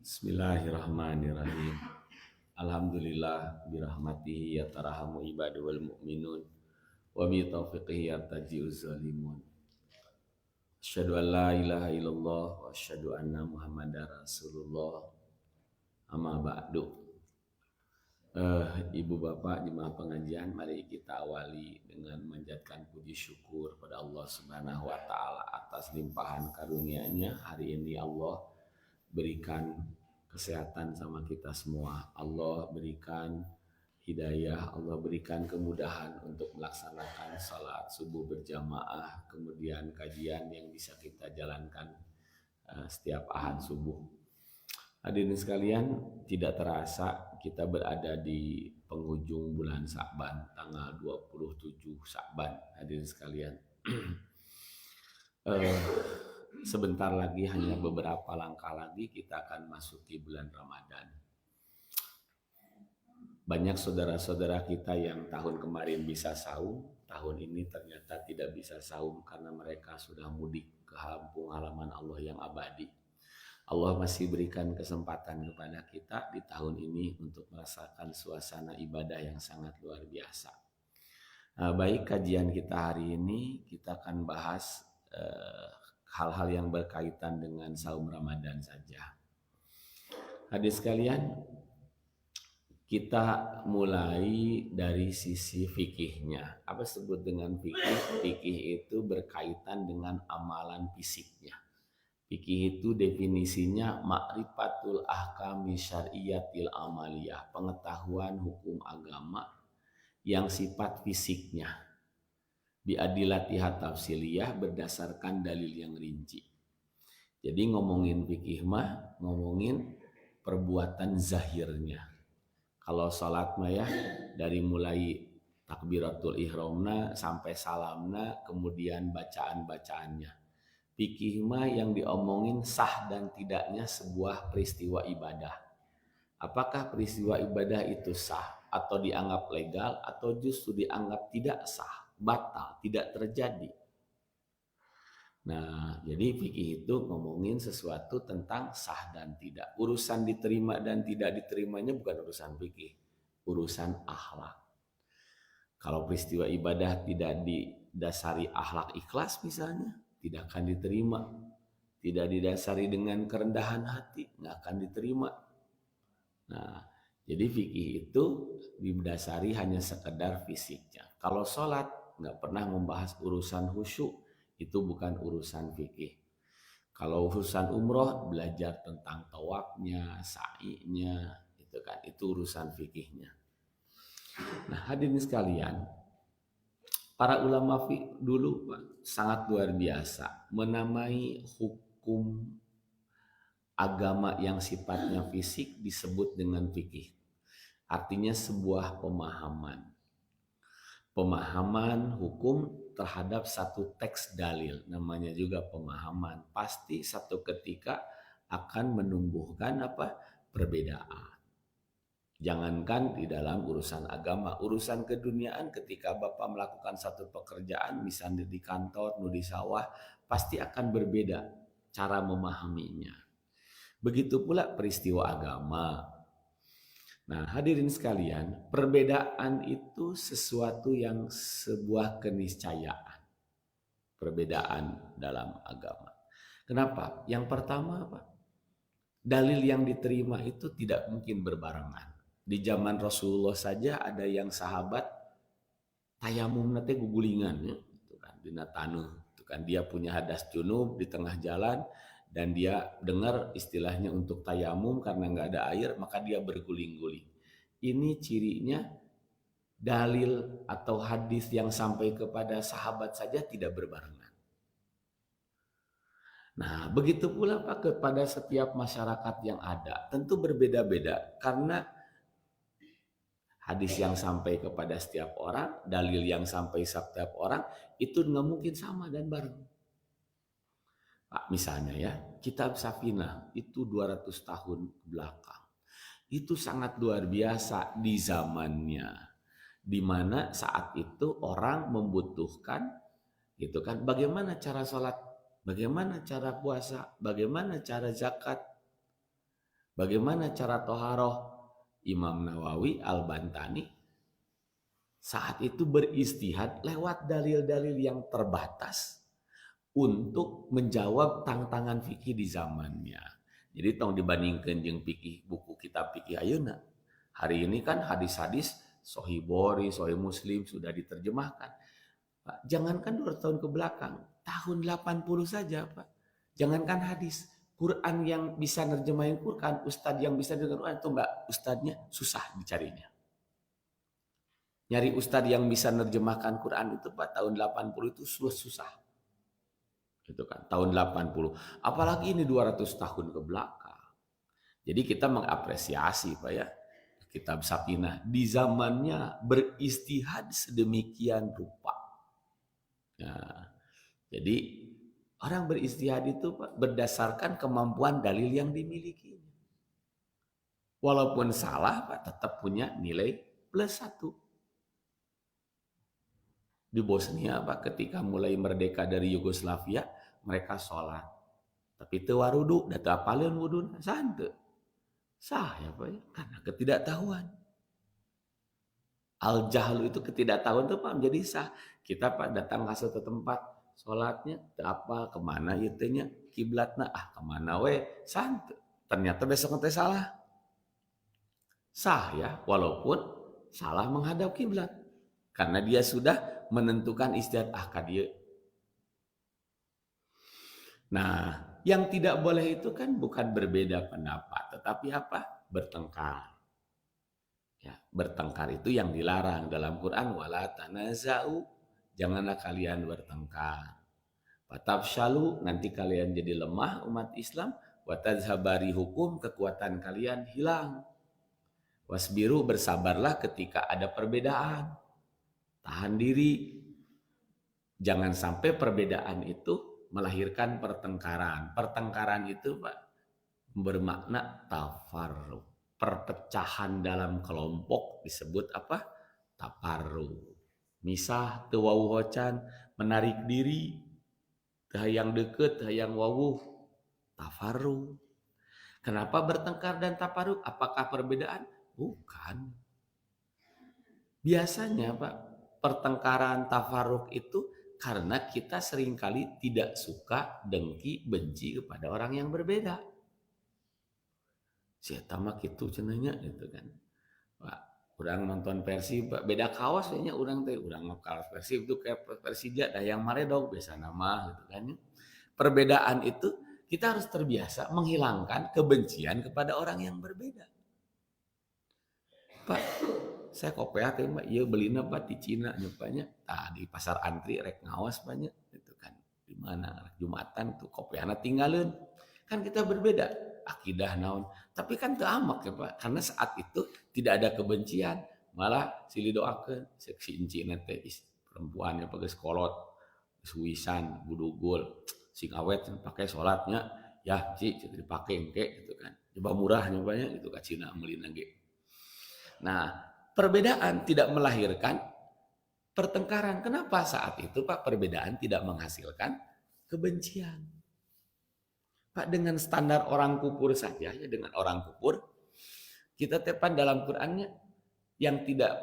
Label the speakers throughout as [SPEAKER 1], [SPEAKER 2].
[SPEAKER 1] Bismillahirrahmanirrahim. Alhamdulillah birahmatihi yatarahamu ibadu wal mu'minun wa bi taufiqihi yartaji'uz zalimun. Asyhadu an la ilaha illallah wa asyhadu anna Muhammadar Rasulullah. Amma ba'du. Ibu bapak jemaah pengajian, mari kita awali dengan menjadikan puji syukur pada Allah Subhanahu wa taala atas limpahan karunia-Nya. Hari ini Allah berikan kesehatan sama kita semua. Allah berikan hidayah, Allah berikan kemudahan untuk melaksanakan salat subuh berjamaah, kemudian kajian yang bisa kita jalankan setiap ahad subuh. Hadirin sekalian, tidak terasa kita berada di penghujung bulan Sa'ban, tanggal 27 Sa'ban. Hadirin sekalian, sebentar lagi, hanya beberapa langkah lagi kita akan masuki bulan Ramadan. Banyak saudara-saudara kita yang tahun kemarin bisa saum, tahun ini ternyata tidak bisa saum karena mereka sudah mudik ke kampung halaman Allah yang abadi. Allah masih berikan kesempatan kepada kita di tahun ini untuk merasakan suasana ibadah yang sangat luar biasa. Baik, kajian kita hari ini kita akan bahas hal-hal yang berkaitan dengan saum Ramadan saja. Hadirin sekalian, kita mulai dari sisi fikihnya. Apa disebut dengan fikih? Fikih itu berkaitan dengan amalan fisiknya. Fikih itu definisinya ma'rifatul ahkami syar'iyatil amaliyah, pengetahuan hukum agama yang sifat fisiknya. Biadilatiha tafsiliyah, berdasarkan dalil yang rinci. Jadi ngomongin fikih mah ngomongin perbuatan zahirnya. Kalau salat mah ya dari mulai takbiratul ihramna sampai salamna, kemudian bacaan-bacaannya. Fikih mah yang diomongin sah dan tidaknya sebuah peristiwa ibadah. Apakah peristiwa ibadah itu sah atau dianggap legal atau justru dianggap tidak sah, batal, tidak terjadi. Nah, jadi fikih itu ngomongin sesuatu tentang sah dan tidak. Urusan diterima dan tidak diterimanya bukan urusan fikih, urusan akhlak. Kalau peristiwa ibadah tidak didasari akhlak ikhlas misalnya, tidak akan diterima. Tidak didasari dengan kerendahan hati, nggak akan diterima. Nah, jadi fikih itu didasari hanya sekedar fisiknya. Kalau sholat nggak pernah membahas urusan khusyuk, itu bukan urusan fikih. Kalau urusan umroh belajar tentang tawafnya, sa'inya, itu kan itu urusan fikihnya. Nah, hadirin sekalian, para ulama dulu sangat luar biasa menamai hukum agama yang sifatnya fisik disebut dengan fikih. Artinya sebuah pemahaman hukum terhadap satu teks dalil, namanya juga pemahaman. Pasti satu ketika akan menumbuhkan perbedaan. Jangankan di dalam urusan agama, urusan keduniaan, ketika Bapak melakukan satu pekerjaan, misalnya di kantor, di sawah, pasti akan berbeda cara memahaminya. Begitu pula peristiwa agama. Nah, hadirin sekalian, perbedaan itu sesuatu yang sebuah keniscayaan. Perbedaan dalam agama. Kenapa? Yang pertama apa? Dalil yang diterima itu tidak mungkin berbarengan. Di zaman Rasulullah saja ada yang sahabat tayamum nate gugulingan ya, itu kan dina tanuh, itu kan dia punya hadas junub di tengah jalan dan dia dengar istilahnya untuk tayamum karena nggak ada air maka dia berguling-guling. Ini cirinya dalil atau hadis yang sampai kepada sahabat saja tidak berbarengan. Nah, begitu pula Pak kepada setiap masyarakat yang ada, tentu berbeda-beda karena hadis yang sampai kepada setiap orang, dalil yang sampai setiap orang, itu nggak mungkin sama dan bareng. Pak, misalnya ya, kitab Safinah itu 200 tahun belakang. Itu sangat luar biasa di zamannya. Di mana saat itu orang membutuhkan, gitu kan, bagaimana cara sholat, bagaimana cara puasa, bagaimana cara zakat. Bagaimana cara toharoh? Imam Nawawi Al-Bantani saat itu beristihad lewat dalil-dalil yang terbatas untuk menjawab tantangan fikih di zamannya. Jadi tong dibandingkan jeung fikih buku kitab fikih ayeuna. Hari ini kan hadis-hadis Sahih Bukhari, Sahih Muslim sudah diterjemahkan. Pak, jangankan 200 tahun ke belakang, tahun 80 saja, Pak. Jangankan hadis, Quran yang bisa nerjemahin Quran, ustadz yang bisa dengar Quran itu Mbak, ustadznya susah dicarinya. Nyari ustadz yang bisa nerjemahkan Quran itu Pak tahun 80 itu susah. Itu kan tahun 80. Apalagi ini 200 tahun ke belakang. Jadi kita mengapresiasi Pak ya. Kitab Sakinah di zamannya beristihad sedemikian rupa. Nah, jadi orang beristihad itu Pak, berdasarkan kemampuan dalil yang dimiliki. Walaupun salah Pak, tetap punya nilai +1. Di Bosnia Pak, ketika mulai merdeka dari Yugoslavia, mereka sholat. Tapi itu warudu, data apalin wudhu, santai. Sah ya Pak ya, karena ketidaktahuan. Al-jahlu itu ketidaktahuan itu Pak menjadi sah. Kita Pak datang ke suatu tempat, sholatnya apa, kemana itunya, kiblatna, kemana we, santai. Ternyata besok nanti salah. Sah ya, walaupun salah menghadap kiblat. Karena dia sudah menentukan istihad dia. Nah, yang tidak boleh itu kan bukan berbeda pendapat, tetapi apa? Bertengkar. Ya, bertengkar itu yang dilarang dalam Quran, wala tanaza'u, janganlah kalian bertengkar. Fatafshalu, nanti kalian jadi lemah umat Islam, watadzhabari hukum, kekuatan kalian hilang. Wasbiru, bersabarlah ketika ada perbedaan. Tahan diri. Jangan sampai perbedaan itu melahirkan pertengkaran. Pertengkaran itu Pak bermakna tafarruq. Perpecahan dalam kelompok disebut apa? Tafarruq. Misah teu wawuhocan, menarik diri, teu hayang deukeut, teu hayang wawuh, tafarruq. Kenapa bertengkar dan tafarruq? Apakah perbedaan? Bukan. Biasanya Pak, pertengkaran tafarruq itu karena kita seringkali tidak suka, dengki, benci kepada orang yang berbeda. Siapa mah gitu cenanya gitu kan. Pak, urang nonton Persib, beda kaos kayaknya urang teh, urang kaos Persib itu kayak Persija dah yang maredog biasa nama gitu kan. Perbedaan itu kita harus terbiasa menghilangkan kebencian kepada orang yang berbeda. Pak, saya kopiah teh Mbak, ieu belina Pak di Cina nyupanya. Di pasar antri rek ngawas banyak gitu kan. Di mana Jumatan tuh kopiahna tinggalin. Kan kita berbeda akidah naon. Tapi kan teu amak ya Pak, karena saat itu tidak ada kebencian, malah silih doakeun seksi encina teh perempuannya pakai kolot, suwisan, budugul, sing awet pakai salatnya, ya sih dipakai engke gitu kan. Coba murah nyobanya gitu ka Cina meulina ge. Nah, perbedaan tidak melahirkan pertengkaran. Kenapa saat itu Pak perbedaan tidak menghasilkan kebencian? Pak dengan standar orang kufur saja, ya dengan orang kufur, kita tepan dalam Qur'annya yang tidak,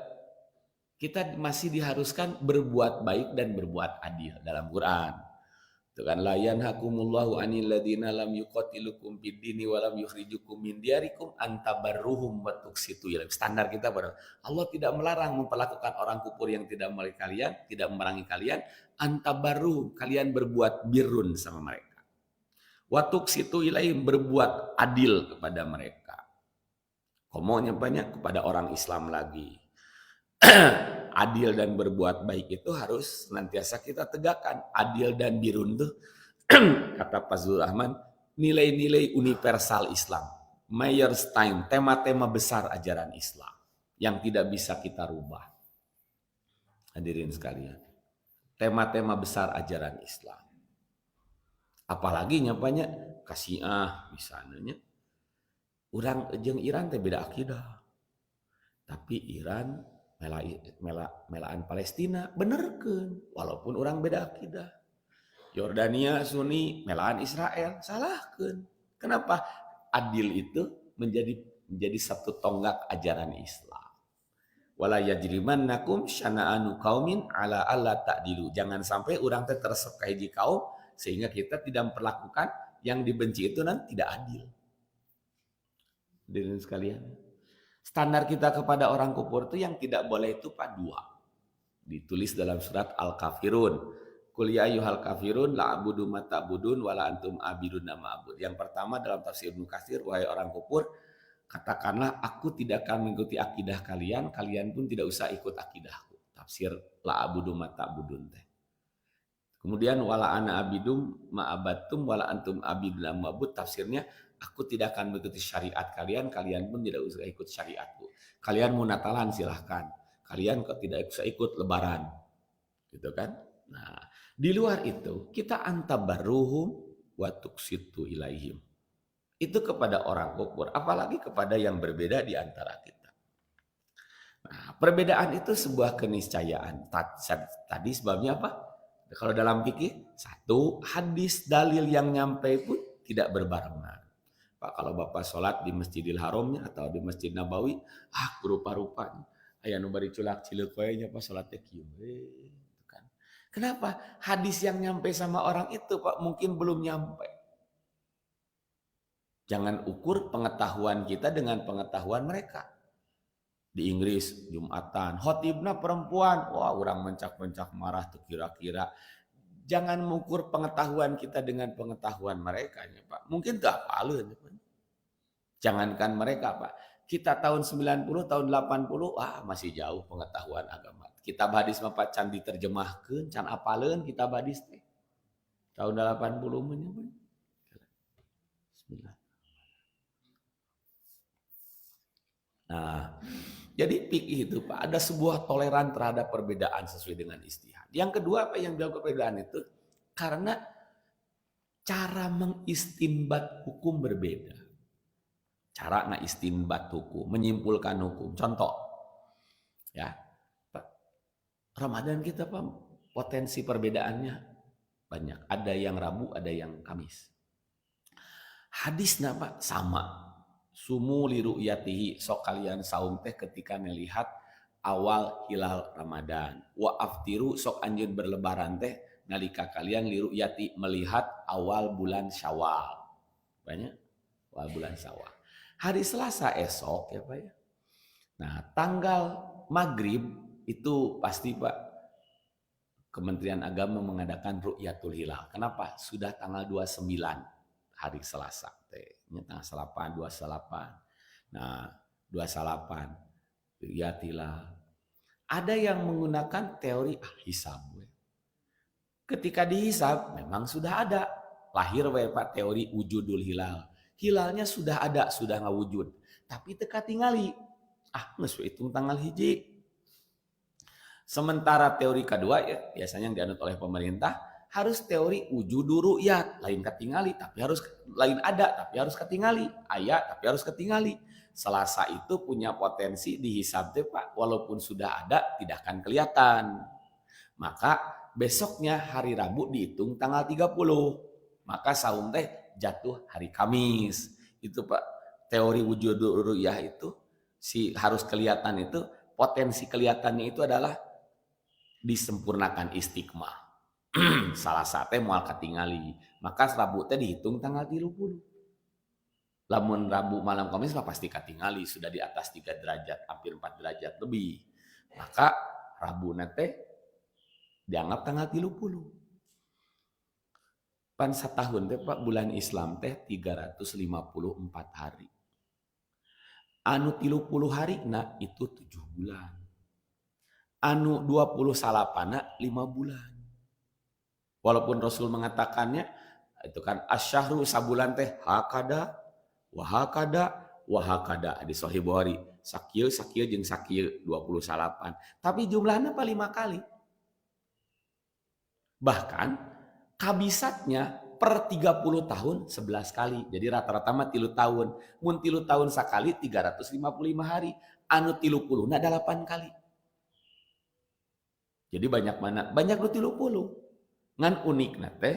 [SPEAKER 1] kita masih diharuskan berbuat baik dan berbuat adil dalam Qur'an. Itu kan la yanhakumullahu 'anil ladzina lam yuqatilukum fid dini wa lam yukhrijukum min diyarikum antabarruhum wa tuqsitu ilaihim. Standar kita pada Allah tidak melarang memperlakukan orang kufur yang tidak memerangi kalian, tidak memerangi kalian, antabarruhum, kalian berbuat birrun sama mereka. Wa tuqsitu ilaihim, berbuat adil kepada mereka. Komonya banyak kepada orang Islam lagi. Adil dan berbuat baik itu harus senantiasa kita tegakkan. Adil dan birun tuh kata Pak Zul Rahman, nilai-nilai universal Islam. Meyerstein, tema-tema besar ajaran Islam yang tidak bisa kita rubah. Hadirin sekalian, tema-tema besar ajaran Islam. Apalagi nyapanya Kasiah misalnya. Urang jeung Iran teh beda akidah. Tapi Iran melaan Palestina benerkeun walaupun orang beda akidah. Yordania Sunni melaan Israel salahkeun. Kenapa? Adil itu menjadi satu tonggak ajaran Islam. Wala yajrimannakum syana'anu qaumin ala alla ta'dilu. Jangan sampai orang teh tersep ka hiji kaum sehingga kita tidak memperlakukan yang dibenci itu nanti tidak adil. Hadirin sekalian, standar kita kepada orang kufur itu yang tidak boleh itu Pak dua. Ditulis dalam surat Al-Kafirun. Qul ya ayyuhal kafirun la a'budu ma ta'budun wala antum abidun ma a'bud. Yang pertama dalam tafsir Ibnu Katsir, wahai orang kufur, katakanlah aku tidak akan mengikuti akidah kalian, kalian pun tidak usah ikut akidahku. Tafsir la a'budu ma ta'budun teh. Kemudian wala ana abidum ma abattum wala antum abidun ma a'bud, tafsirnya aku tidak akan mengikuti syariat kalian, kalian pun tidak usah ikut syariatku. Kalian mau Natalan silahkan, kalian kok tidak usah ikut Lebaran, gitu kan? Nah, di luar itu kita antabarruhum wa tuqsitu ilaihim. Itu kepada orang kufur, apalagi kepada yang berbeda di antara kita. Nah, perbedaan itu sebuah keniscayaan. Tadi sebabnya apa? Kalau dalam fikih, satu, hadis dalil yang nyampe pun tidak berbarengan. Pak, kalau Bapak sholat di Masjidil Haramnya atau di Masjid Nabawi, rupa-rupanya aya nu bari culak cileuk wae nya Pak salatnya kieu. Kan. Kenapa? Hadis yang nyampe sama orang itu Pak mungkin belum nyampe. Jangan ukur pengetahuan kita dengan pengetahuan mereka. Di Inggris Jumatan, khotibna perempuan, wah orang mencak-mencak marah tuh kira-kira. Jangan mengukur pengetahuan kita dengan pengetahuan mereka ya Pak. Mungkin tak apaleun. Jangankan mereka Pak. Kita tahun 90, tahun 80, masih jauh pengetahuan agama. Kitab hadis mah Pak can diterjemahkeun, can apaleun kitab hadis teh. Tahun 80 menyebut. Bismillah. Nah, jadi fikih itu Pak ada sebuah toleran terhadap perbedaan sesuai dengan ijtihad. Yang kedua apa yang dilakukan perbedaan itu karena cara mengistinbat hukum berbeda. Cara istinbat hukum, menyimpulkan hukum. Contoh, ya, Pak, Ramadan kita Pak potensi perbedaannya banyak. Ada yang Rabu, ada yang Kamis. Hadisna Pak sama. Sumu liru'yatihi, sok kalian saum teh ketika melihat awal hilal Ramadan. Wa aftiru sok anjeun berlebaran teh nalika kalian liru'yati melihat awal bulan Syawal. Banyak awal bulan Syawal. Hari Selasa esok ya Pak ya. Nah, tanggal maghrib itu pasti Pak Kementerian Agama mengadakan ru'yatul hilal. Kenapa? Sudah tanggal 29 hari Selasa teh. Ini tanggal 28. Nah, 28 ru'yatul hilal. Ada yang menggunakan teori hisab. Ketika dihisab memang sudah ada. Lahir we Pak teori wujudul hilal. Hilalnya sudah ada, sudah ngawujud. Tapi teka tingali. Geus hitung tanggal hiji. Sementara teori kedua ya, biasanya yang dianut oleh pemerintah harus teori wujudu ru'yat, lain ketingali tapi harus lain ada tapi harus ketingali, aya tapi harus ketingali. Selasa itu punya potensi dihisab teh Pak, walaupun sudah ada tidak akan kelihatan. Maka besoknya hari Rabu dihitung tanggal 30. Maka saum teh jatuh hari Kamis. Itu Pak, teori wujudu ru'yah itu harus kelihatan itu, potensi kelihatannya itu adalah disempurnakan istiqmah. Salah satu moal katingali. Maka Rabu teh dihitung tanggal 30. Lamun Rabu malam Kamis mah pasti katingali, sudah di atas 3 derajat, hampir 4 derajat lebih. Maka Rabu teh dianggap tanggal 30. Pan satahun teh Pak bulan Islam teh 354 hari. Anu 30 hari itu 7 bulan. Anu 20 salapana 5 bulan. Walaupun Rasul mengatakannya itu kan asyahru sabulan teh hakada wahakada di Sahih Bukhari. Sakieu jeung sakieu 20 salapan. Tapi jumlahnya apa 5 kali. Bahkan kabisatnya per 30 tahun 11 kali. Jadi rata-rata mah 3 tahun. Mun 3 tahun sakali 355 hari. Anu 30 8 kali. Jadi banyak mana? Banyak nu 30. Ngan unik teh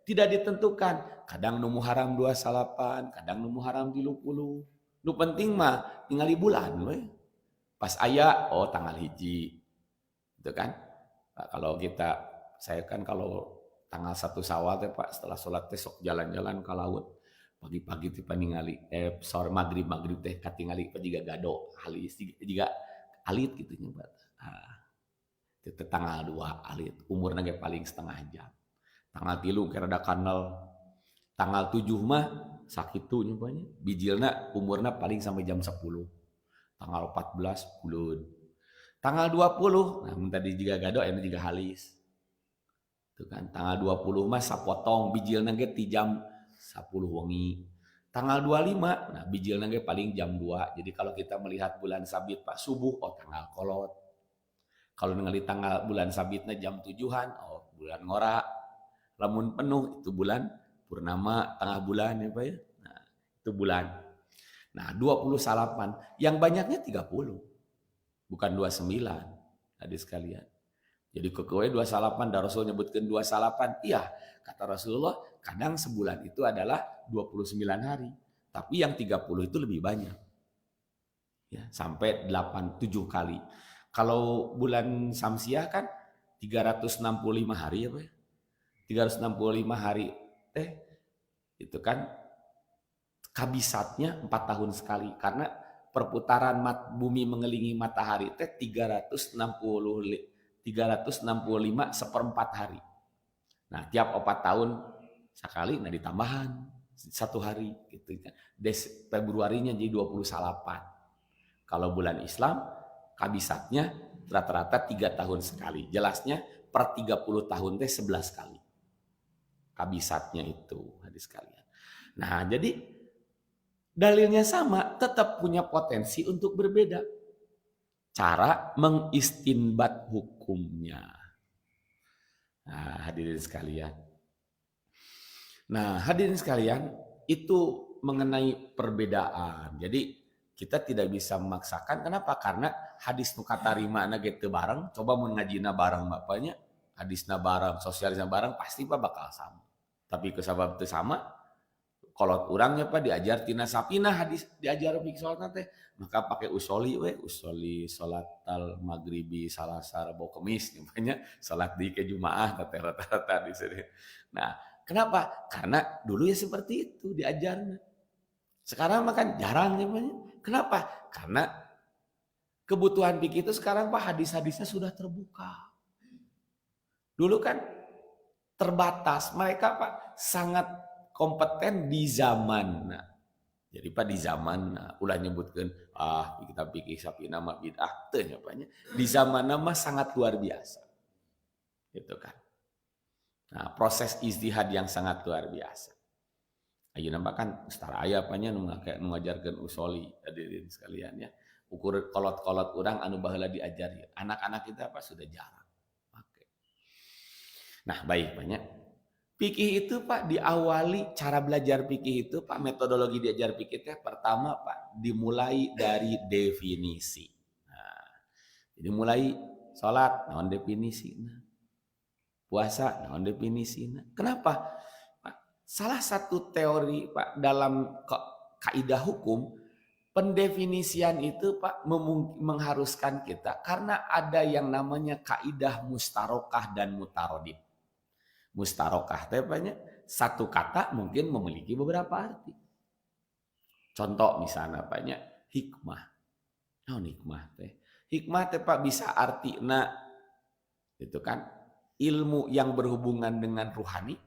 [SPEAKER 1] tidak ditentukan. Kadang nu muharam 2 salapan, kadang nu muharam 30. Nu penting mah ningali bulan we. Pas aya tanggal hiji. Gitu kan. Nah, kalau saya kan kalau tanggal 1 Syawal teh Pak setelah sholat teh sok jalan-jalan ke laut. Pagi-pagi teh ningali sore maghrib teh katingali jiga gado halis jiga alit gitu nya Pak. Itu tanggal 2 alit umurna ge paling setengah jam. Tanggal 3 kira ada kanal. Tanggal 7 mah sakitu nyobanya. Bijilna umurna paling sampai jam 10. Tanggal 14 bulan. Tanggal 20, nah tadi juga gado ini juga halis. Itu kan tanggal 20 mah sapotong bijilna ge ti jam 10 wengi. Tanggal 25, nah bijilna ge paling jam 2. Jadi kalau kita melihat bulan sabit Pak subuh, tanggal kolot. Kalau ningali tanggal bulan sabitnya jam 7-an, bulan ngora. Lamun penuh itu bulan purnama tengah bulan ya Pak ya. Nah, itu bulan. Nah, 28. Yang banyaknya 30. Bukan 29. Hadis sekalian. Jadi kekewe 28 dan Rasul nyebutkan 28. Iya, kata Rasulullah, kadang sebulan itu adalah 29 hari. Tapi yang 30 itu lebih banyak. Ya, sampai 7 kali. Kalau bulan Samsiah kan 365 hari ya Pak. 365 hari itu kan kabisatnya 4 tahun sekali karena perputaran bumi mengelilingi matahari 365 seperempat hari. Nah, tiap 4 tahun sekali ditambahan 1 hari gitu kan. Februarinya jadi 28. Kalau bulan Islam kabisatnya rata-rata 3 tahun sekali. Jelasnya per 30 tahun 11 kali. Kabisatnya itu hadis kalian. Nah, jadi dalilnya sama, tetap punya potensi untuk berbeda. Cara mengistinbat hukumnya. Nah, hadirin sekalian. Itu mengenai perbedaan. Jadi kita tidak bisa memaksakan. Kenapa? Karena hadis nu katarima na gitu bareng. Coba mun ngajina bareng bapaknya. Hadisna bareng, sosialisnya bareng, pasti Pak bakal sama. Tapi kesabab itu sama, kalau orangnya Pak diajar tina sapina hadis diajar bik sholat teh maka pakai usoli sholat al maghribi salasa rabu kemis namanya sholat di ke jumaah rata-rata di sini. Nah, kenapa? Karena dulu ya seperti itu diajarnya. Sekarang makan jarang namanya. Kenapa? Karena kebutuhan fikih itu sekarang Pak hadis-hadisnya sudah terbuka. Dulu kan terbatas, mereka Pak sangat kompeten di zaman. Nah, jadi Pak di zaman ulah nyebutkan kita pikir sapi nama bid'ah teh nyapanya. Di zaman nama sangat luar biasa. Gitu kan. Nah, proses ijtihad yang sangat luar biasa. Ayo nampak kan setara aya apanya mengajarkan usoli hadirin sekalian ya. Ukur kolot-kolot orang anu baheula diajari. Anak-anak kita Pak sudah jarang. Nah, baik banyak. Fikih itu Pak diawali cara belajar fikih itu Pak metodologi diajar fikih itu pertama Pak dimulai dari definisi. Nah, jadi mulai sholat naon definisi. Puasa naon definisi. Kenapa? Pak, salah satu teori Pak dalam kaidah hukum pendefinisian itu Pak mengharuskan kita karena ada yang namanya kaidah mustarokah dan mutarodid. Mustarokah teh banyak satu kata mungkin memiliki beberapa arti. Contoh misalnya banyak hikmah. Hikmah teh. Hikmah teh Pak bisa artina itu kan ilmu yang berhubungan dengan ruhani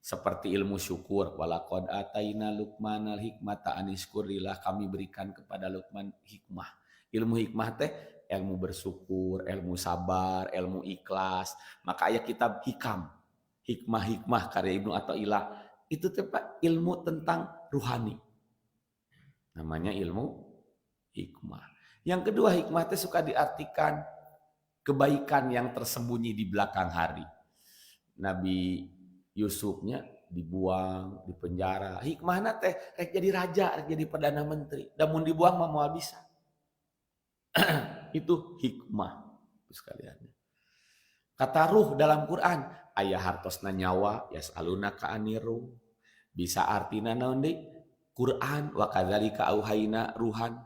[SPEAKER 1] seperti ilmu syukur. Walaqad ataina Luqmanal hikmata anishkurillah, kami berikan kepada Luqman hikmah. Ilmu hikmah teh ilmu bersyukur, ilmu sabar, ilmu ikhlas. Maka ayat kitab hikam. Hikmah karya Ibnu Athaillah itu tepat ilmu tentang ruhani. Namanya ilmu hikmah. Yang kedua hikmah itu suka diartikan kebaikan yang tersembunyi di belakang hari. Nabi Yusufnya dibuang, dipenjara. Hikmahna teh rek jadi raja, rek jadi perdana menteri. Namun dibuang mah moal bisa. Itu hikmah sekalian. Kata ruh dalam Quran, ayah hartosna nyawa, yasaluna ka aniru. Bisa artina naon deui? Quran wa kadzalika auhayna ruhan.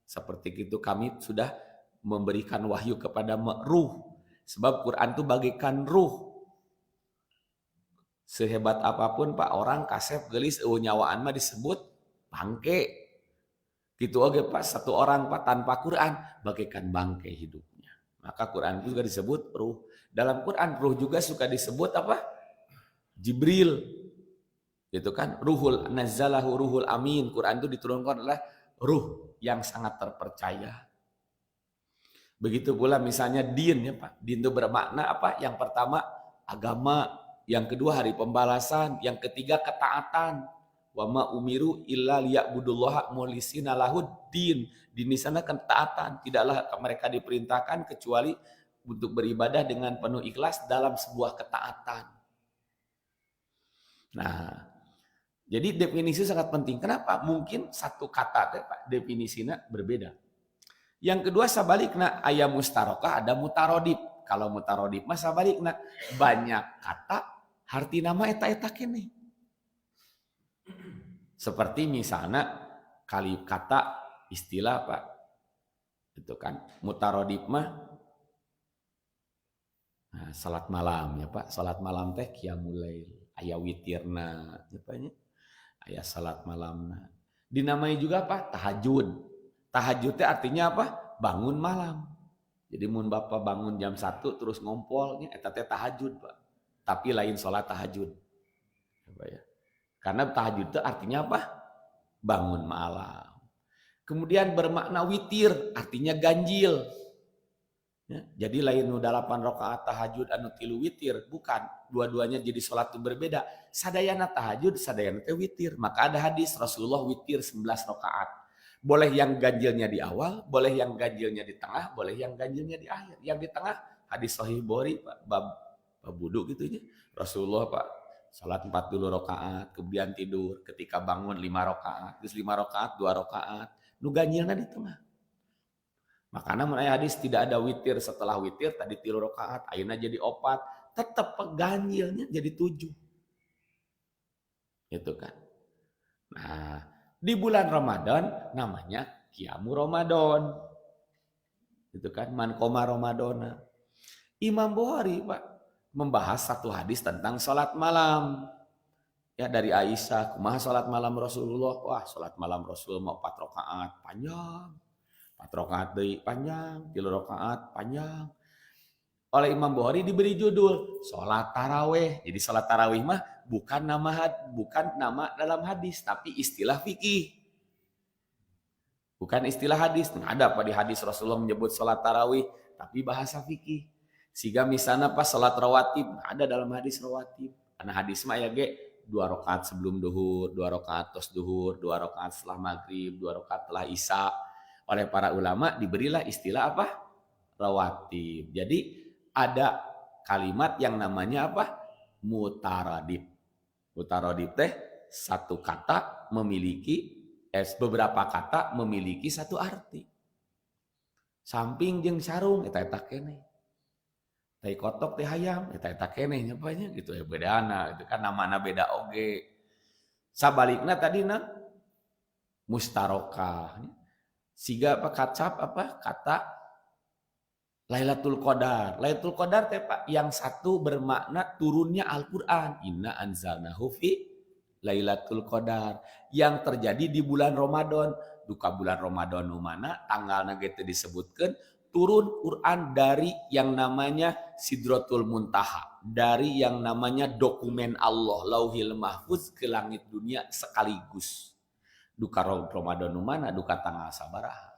[SPEAKER 1] Seperti itu kami sudah memberikan wahyu kepada ruh. Sebab Quran itu bagaikan ruh. Sehebat apapun Pak orang kasep gelis nyawaan mah disebut bangke. Gitu oke Pak, satu orang Pak tanpa Quran bagaikan bangke hidupnya. Maka Quran itu juga disebut ruh. Dalam Quran ruh juga suka disebut apa? Jibril. Gitu kan? Ruhul nazzalahu ruhul amin. Quran itu diturunkan oleh ruh yang sangat terpercaya. Begitu pula misalnya din ya Pak. Din itu bermakna apa? Yang pertama agama, yang kedua hari pembalasan, yang ketiga ketaatan. Wa ma umiru illa liya'budullaha mukhlisina lahuddin. Di sana ketaatan, tidaklah mereka diperintahkan kecuali untuk beribadah dengan penuh ikhlas dalam sebuah ketaatan. Nah, jadi definisi sangat penting. Kenapa? Mungkin satu kata definisinya berbeda. Yang kedua sabalikna aya mustarokah ada mutarodib. Kalau mutarodib mah sabalikna banyak kata harti nama eta-eta kene. Seperti misalnya kali kata istilah Pak. Itu kan mutarodib mah nah, salat malam ya Pak. Salat malam teh qiyamul lail, aya witirna, apanya? Aya salat malamna. Dinamai juga apa? Tahajud. Tahajud teh artinya apa? Bangun malam. Jadi mun Bapak bangun jam 1 terus ngompolnya eta teh tahajud, Pak. Tapi lain salat tahajud. Ya. Karena tahajud itu artinya apa? Bangun malam. Kemudian bermakna witir, artinya ganjil. Ya, jadi lain 8 rakaat tahajud anu 3 witir, bukan. Dua-duanya jadi salat itu berbeda. Sadayana tahajud, sadayana teh witir. Maka ada hadis Rasulullah witir 11 rakaat. Boleh yang ganjilnya di awal, boleh yang ganjilnya di tengah, boleh yang ganjilnya di akhir. Yang di tengah hadis Sahih Bukhari bab wudu gitu ya. Rasulullah Pak salat 40 rakaat, kemudian tidur, ketika bangun 5 rakaat, terus 5 rakaat, 2 rakaat. Nu ganjilna di tengah. Makanya menurut hadis tidak ada witir setelah witir, tadi 3 rakaat, ayeuna jadi 4, tetap ganjilnya jadi 7. Itu kan. Nah, di bulan Ramadan namanya Qiyamu Ramadan. Itu kan man qoma Ramadana. Imam Bukhari Pak membahas satu hadis tentang salat malam. Ya dari Aisyah, kumaha salat malam Rasulullah? Wah, salat malam Rasulullah 4 rakaat panjang. 4 rakaat deui panjang, 3 rakaat panjang. Oleh Imam Bukhari diberi judul salat tarawih. Jadi salat tarawih mah bukan nama dalam hadis, tapi istilah fikih. Bukan istilah hadis. Nah, ada apa di hadis Rasulullah menyebut salat tarawih, tapi bahasa fikih. Sehingga misalnya pas salat rawatib, ada dalam hadis rawatib. Karena hadis mah ya 2 rakaat sebelum duhur, 2 rakaat tos duhur, 2 rakaat setelah maghrib, 2 rakaat setelah isya. Oleh para ulama diberilah istilah apa? Rawatib. Jadi ada kalimat yang namanya apa? Mutaradib. Mutaradib teh satu kata memiliki beberapa kata memiliki satu arti. Samping jeung sarung eta keneh. Tai kotok teh hayam eta keneh nyapanya gitu ya bedana itu kan namana beda oge. Sabalikna tadina mustarokah. Siga apa kata Lailatul Qadar. Lailatul Qadar teh Pak yang satu bermakna turunnya Al-Qur'an. Inna anzalnahu fi Lailatul Qadar yang terjadi di bulan Ramadan. Duka bulan Ramadan mana tanggalna ge teu disebutkeun turun Quran dari yang namanya Sidratul Muntaha, dari yang namanya dokumen Allah Lauhil Mahfuz ke langit dunia sekaligus. Duka Ramadan mana duka tanggal sabaraha.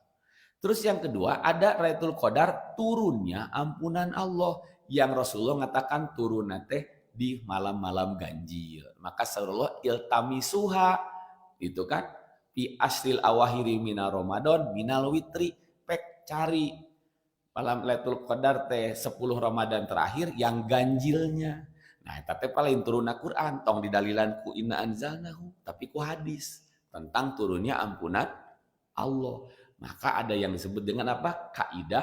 [SPEAKER 1] Terus yang kedua ada Lailatul Qadar turunnya ampunan Allah yang Rasulullah mengatakan turun teh di malam-malam ganjil. Maka Rasulullah iltamisuha itu kan fi asril awahiri minar Ramadan minal witri pek cari malam Lailatul Qadar teh 10 Ramadan terakhir yang ganjilnya. Nah, eta teh paling turunna Quran tong didalilan ku inna anzalnahu tapi ku hadis tentang turunnya ampunan Allah. Maka ada yang disebut dengan apa? Kaidah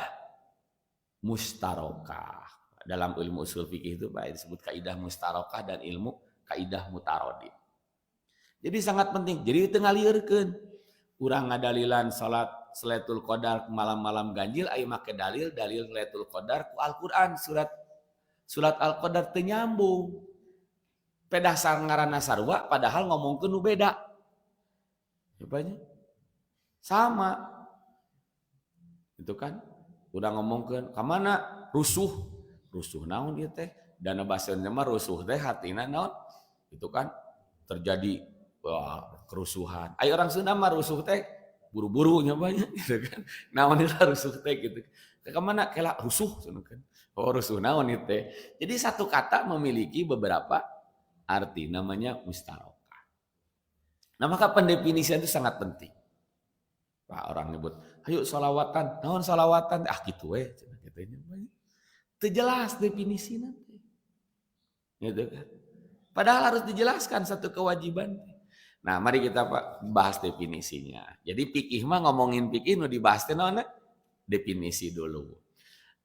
[SPEAKER 1] mustarokah. Dalam ilmu usul fikih itu Pak disebut kaidah mustarokah dan ilmu kaidah mutarodib. Jadi sangat penting. Jadi teu ngalieurkeun. Urang ngadalilan salat Lailatul Qadar malam-malam ganjil aya make dalil Lailatul Qadar ku Al-Qur'an surat Al-Qadar teu nyambung. Pedasar ngaranna sarua padahal ngomongkeun nu beda. Rupanya sama. Itu kan udah ngomongkeun ka mana rusuh naon ieu teh dana baseunna mah rusuh teh hatina naon itu kan terjadi kerusuhan. Aya orang Sunda mah rusuh teh buru-buru nya banyak gitu kan. Naon ieu rusuh teh gitu. Ka mana kela rusuh kan. Oh rusuh naon ieu teh. Jadi satu kata memiliki beberapa arti namanya mustarokah. Nah maka pendefinisian itu sangat penting. Pak orang nyebut, ayo salawatan, naon salawatan? Ah gitu katanya. Itu jelas definisi nanti. Gitu kan. Padahal harus dijelaskan satu kewajiban. Nah, mari kita Pak bahas definisinya. Jadi fikih mah ngomongin fikih nu dibahas teh naon? Definisi dulu.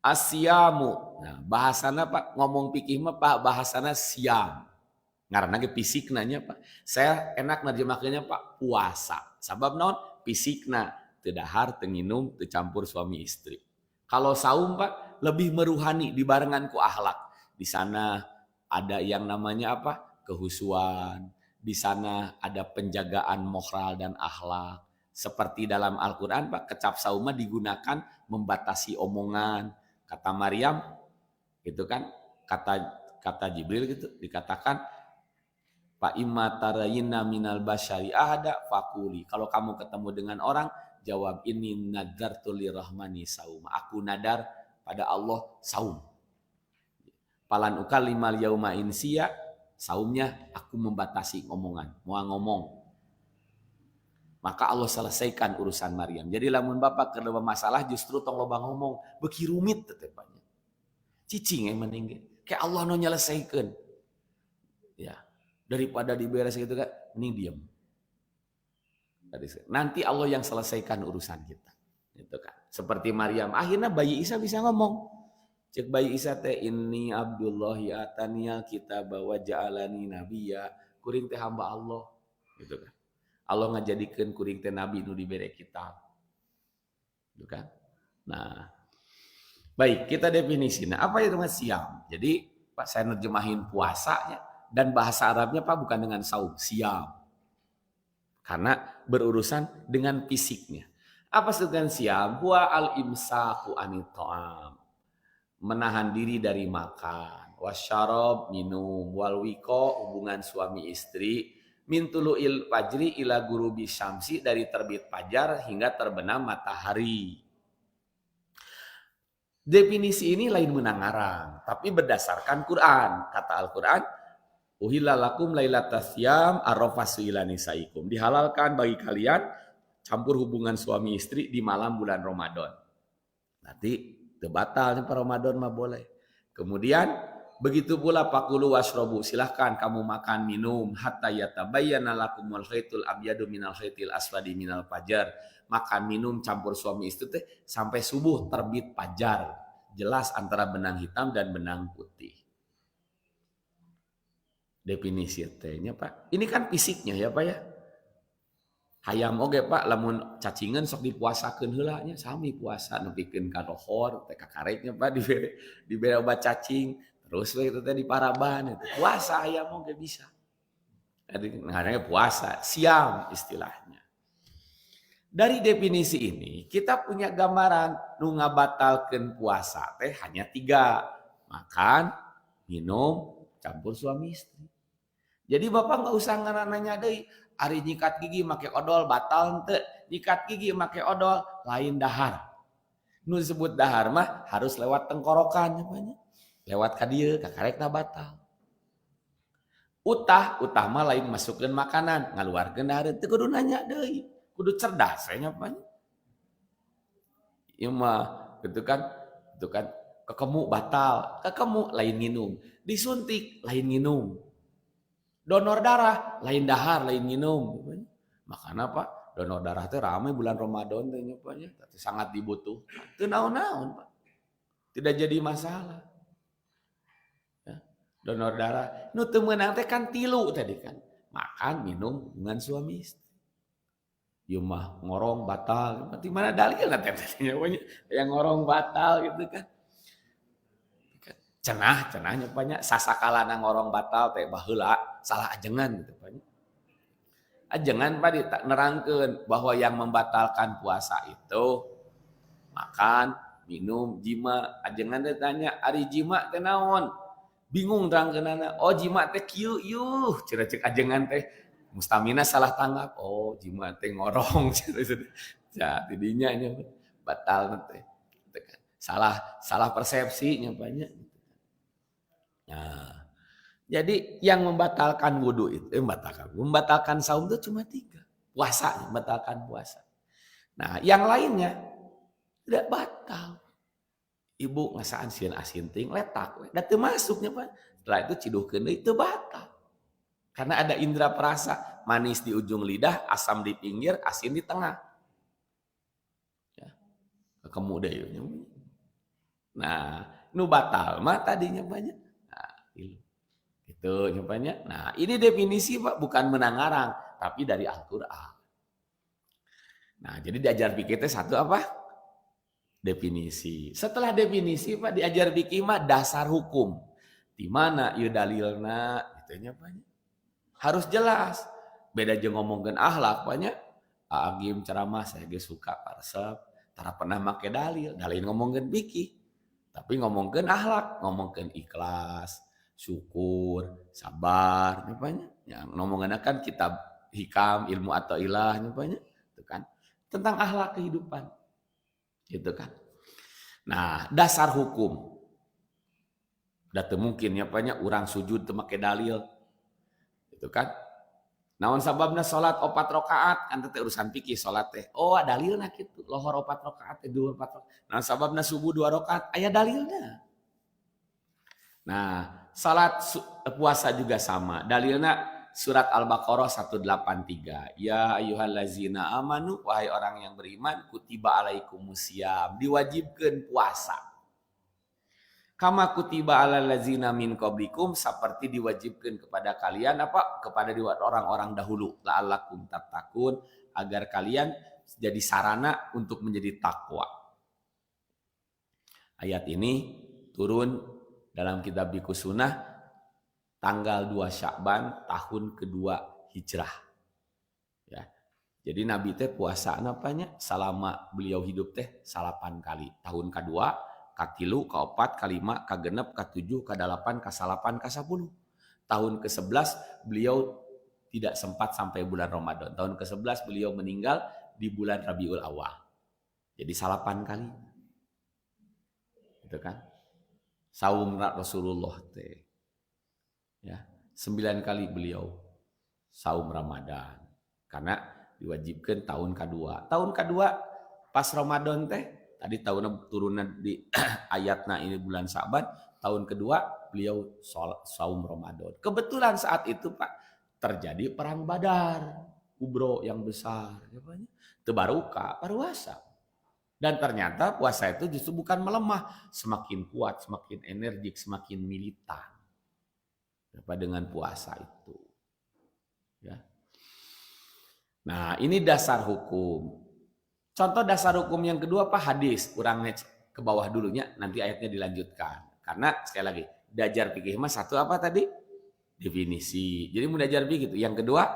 [SPEAKER 1] Asyamu. Nah, bahasana Pak ngomong fikih mah Pak bahasana siam. Ngaranna ge fisiknanya Pak. Saya enak nerjemahkeunnya Pak puasa. Sabab naon? Fisikna teu dahar, teu nginum, teu campur suami istri. Kalau saum Pak lebih meruhani dibarengan ku akhlak. Di sana ada yang namanya apa? Kehusuan. Di sana ada penjagaan moral dan akhlak. Seperti dalam Al-Qur'an Pak, kecap saum digunakan membatasi omongan. Kata Maryam itu kan kata Jibril gitu dikatakan Fa imma tarayinna minal basyari ahada fakuli. Kalau kamu ketemu dengan orang, jawab ini nadartu lirahmani saum. Aku nadar pada Allah saum. Palan ukalimal yauma insiya, saumnya aku membatasi omongan, mau ngomong. Maka Allah selesaikan urusan Maryam. Jadi lamun bapak keur masalah justru tong loba ngomong, beuki rumit tetepanya. Cicing mending kayak Allah nu nyelesaikeun. Ya. Daripada diberes gitu kan, mending diam. Nanti Allah yang selesaikan urusan kita. Gitu kan. Seperti Maryam, akhirnya bayi Isa bisa ngomong. Cek bayi Isa teh inni Abdullahi ataniyal kitab wa ja'alani nabiyya. Kuring teh hamba Allah. Gitu kan. Allah ngajadikeun kuring teh nabi nu dibere kitab. Gitu kan. Nah, baik, kita definisi. Nah, apa itu siam? Jadi, Pak saya nerjemahin puasanya. Dan bahasa Arabnya Pak bukan dengan saum, siam. Karena berurusan dengan fisiknya. Apa dengan siam? Huwa al-imsaku anit ta'am. Menahan diri dari makan. Wasyarab, minum. Walwiko, hubungan suami istri. Min tulu'il fajri ila gurubi syamsi. Dari terbit fajar hingga terbenam matahari. Definisi ini lain menangarang. Tapi berdasarkan Quran. Kata Al-Quran. Uhilla lakum lailatas syam arrafasu ila nisaikum. Dihalalkan bagi kalian campur hubungan suami istri di malam bulan Ramadan. Nanti batal nih Ramadan mah boleh. Kemudian begitu pula pakulu washrobu, silahkan kamu makan minum hatta yatabayyana lakumul khaitul abyadu minal khaitil aswadi minal fajar. Makan minum campur suami istri teh sampai subuh terbit fajar. Jelas antara benang hitam dan benang putih. Definisi tehnya Pak. Ini kan fisiknya ya Pak ya. Hayam oge Pak lamun cacingan sok dipuasakeun heula nya sami puasa nepikeun ka dohor teh ka karetnya Pak dibere obat cacing terus we itu teh diparaban itu. Puasa hayam oge bisa. Jadi ngaranna puasa, siam istilahnya. Dari definisi ini kita punya gambaran nu ngabatalkeun puasa teh hanya 3. Makan, minum, campur suami istri. Jadi bapak nggak usah nanya deui, ari nyikat gigi make odol batal henteu, nyikat gigi make odol lain dahar. Nu disebut dahar mah harus lewat tenggorokan namanya. Lewat ka dieu ka karekna batal. Utah mah lain masukeun makanan, ngaluarkeun dahar teu kudu nanya deui, kudu cerdas we nya mah. Ieu mah gitu kan kekemu batal, kekemu lain minum, disuntik lain minum. Donor darah lain dahar lain minum. Makanya Pak, donor darah teh ramai bulan Ramadan teh nyopanya, sangat dibutuhkan. Teu naon-naon Pak. Tidak jadi masalah. Ya. Donor darah nu teu meunang teh kan 3 tadi kan. makan, minum dengan suami istri. Ieu mah ngorong batal, berarti mana dalilna teh yang ngorong batal gitu kan. Cenah banyak sasakalana ngorong batal teh baheula salah ajengan gitu banyak. Ajengan Pak nerangkeun bahwa yang membatalkan puasa itu makan, minum, jima. Ajengan teh tanya, "Ari jima teh naon?" Bingung terangkeunana. "Oh, jima teh kieu yuh." Cenah ceuk ajengan teh mustamina salah tanggap. "Oh, jima teh ngorong." Ya, tidinya nya batal teh. Salah persepsinya banyak. Nah, jadi yang membatalkan wudhu itu, membatalkan saum itu cuma 3. Puasa, membatalkan puasa. Nah, yang lainnya tidak batal. Ibu ngasaan sieun asin ting letak, da teu masuknya Pak. Setelah itu ciduhkeun deui teu batal. Karena ada indera perasa, manis di ujung lidah, asam di pinggir, asin di tengah. Ya, kekemu deui. Nah, nu batal mah tadinya banyak. Nah, itu nyapanya. Nah, ini definisi Pak bukan menangarang, tapi dari Al-Qur'an. Nah, jadi diajar fikih itu satu apa? Definisi. Setelah definisi Pak diajar fikih mah dasar hukum. Di mana ieu dalilna gitu nya Pak. Harus jelas. Beda jeung ngomongkeun akhlak banyak. Agim ceramah saya ge suka parsep, tara pernah make dalil. Dalil ngomongkeun fikih. Tapi ngomongkeun akhlak, ngomongkeun ikhlas, syukur, sabar, nyapanya. Yang ngomongana kan kitab hikam, ilmu atau ilah, nyapanya. Itu kan. Tentang akhlak kehidupan. Gitu kan. Nah, dasar hukum. Da teu mungkin nyapanya urang sujud teu make dalil. Itu kan. Naon sababna salat 4 rakaat kan teh urusan fikih salat teh. Oh, dalilna kitu. Lohor 4 rakaat teh 2 4 rakaat. Naon sababna subuh 2 rakaat aya dalilna. Nah, salat puasa juga sama. Dalilna surat Al-Baqarah 183. Ya ayyuhallazina amanu, wahai orang yang beriman, kutiba alaikumusiyam, diwajibkeun puasa. Kama kutiba alal ladzina min qablikum, seperti diwajibkan kepada kalian apa? Kepada orang-orang dahulu, la'allakum tattaqun, agar kalian jadi sarana untuk menjadi takwa. Ayat ini turun dalam kitab Biqus Sunnah tanggal 2 Sya'ban tahun kedua Hijrah. Ya. Jadi Nabi teh puasa napanya selama beliau hidup teh 8 kali. Tahun kedua, katilu, kaopat, kalima, kagenep, katujuh, kadalapan, kasalapan, kasapuluh. Tahun ke-11 beliau tidak sempat sampai bulan Ramadan. Tahun ke-11 beliau meninggal di bulan Rabiul Awal. Jadi 8 kali. Itu kan. Saum Rasulullah teh. Ya, 9 kali beliau saum Ramadan. Karena diwajibkan tahun kedua. Tahun kedua pas Ramadan teh tadi tahun turunan di ayatna ini bulan Sa'ban, tahun kedua beliau saum Ramadan. Kebetulan saat itu Pak terjadi perang Badar, kubro yang besar, tebaruka, puasa. Dan ternyata puasa itu justru bukan melemah, semakin kuat, semakin energik, semakin militan. Dengan puasa itu. Ya. Nah, ini dasar hukum. Contoh dasar hukum yang kedua apa? Hadis. Kurang ke bawah dulunya, nanti ayatnya dilanjutkan. Karena sekali lagi, dajar fikih mah satu apa tadi? Definisi. Jadi mau dajar fikih itu. Yang kedua,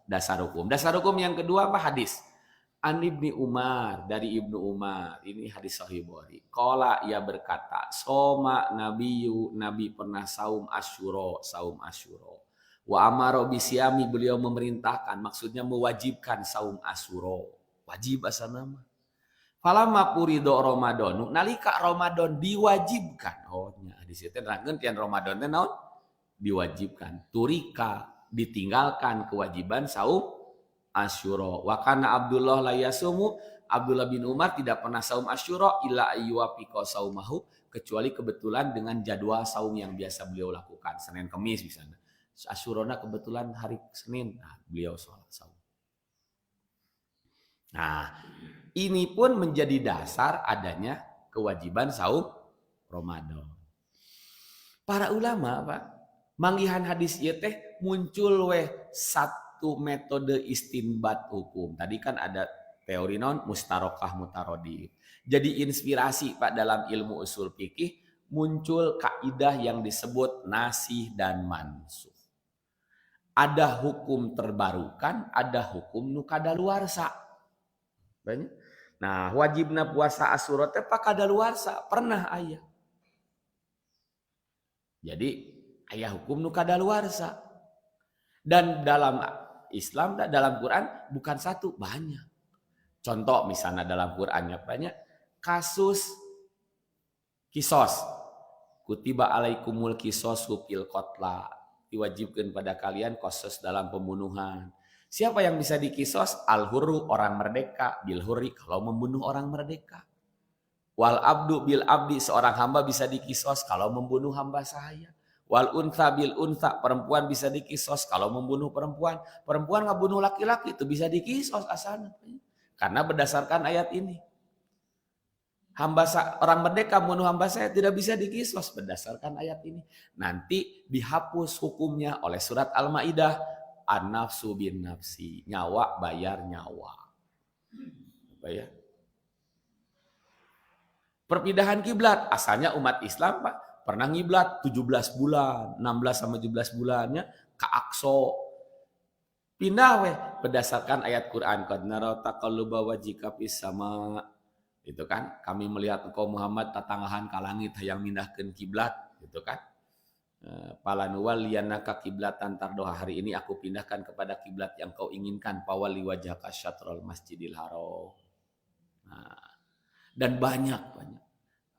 [SPEAKER 1] dasar hukum. Dasar hukum yang kedua apa? Hadis. An Ibni Umar, dari Ibnu Umar. Ini hadis Sahih Bukhari. Qala, ia berkata, soma nabiyu, nabi pernah saum Asyura, saum Asyura. Wa amaro bisyami, beliau memerintahkan, maksudnya mewajibkan saum Asyura. Wajib asal nama. Falamma purido Ramadan, nalika Ramadan diwajibkan. Oh, nya di situ nerangkeun tian Ramadan teh naon? Diwajibkan. Turika, ditinggalkan kewajiban saum Asyura. Wa kana Abdullah la yasumu, Abdullah bin Umar tidak pernah saum Asyura illa ayyuwafiqa saumahu, kecuali kebetulan dengan jadwal saum yang biasa beliau lakukan, Senin Kamis misalnya. Asyurana kebetulan hari Senin, nah, beliau sholat saum. Nah, ini pun menjadi dasar adanya kewajiban saum Ramadan. Para ulama, Pak, manggihan hadis ieu teh muncul satu metode istinbat hukum. Tadi kan ada teori mustarokah mutarodif. Jadi inspirasi Pak dalam ilmu usul fikih muncul kaidah yang disebut nasih dan mansuh. Ada hukum terbarukan, ada hukum nu kadaluarsa. Nah, wajibna puasa Asyura teh pak kadaluarsa, pernah aya. Jadi aya hukum nu kadaluarsa. Dan dalam Islam, dalam Quran bukan satu, banyak. Contoh misalnya dalam Qurannya banyak kasus kisos. Kutiba alaikumul kisos fil qatla. Diwajibkan pada kalian kisos dalam pembunuhan. Siapa yang bisa dikisos? Al-hurru, orang merdeka. Bil-hurri, kalau membunuh orang merdeka. Wal abdu bil abdi, seorang hamba bisa dikisos kalau membunuh hamba sahaya. Wal untha bil untha, perempuan bisa dikisos kalau membunuh perempuan. Perempuan ngebunuh laki-laki itu bisa dikisos asalnya. Karena berdasarkan ayat ini. Orang merdeka membunuh hamba saya tidak bisa dikisos berdasarkan ayat ini. Nanti dihapus hukumnya oleh surat Al-Maidah, an-nafsu bin nafsi, nyawa bayar nyawa. Apa ya? Perpindahan kiblat, asalnya umat Islam Pak pernah ngiblat 17 bulan, 16 sama 17 bulannya ke Aqsa. Pindah berdasarkan ayat Quran, qad nara taqalluba wajhika fis sama. Itu kan, kami melihat engkau Muhammad tatangahan ka langit hayang mindahkeun kiblat, gitu kan. Palanuwalliyanaka kiblatan tardoha, hari ini aku pindahkan kepada kiblat yang kau inginkan, pawali wajhaka syatrul masjidil haram. Nah, dan banyak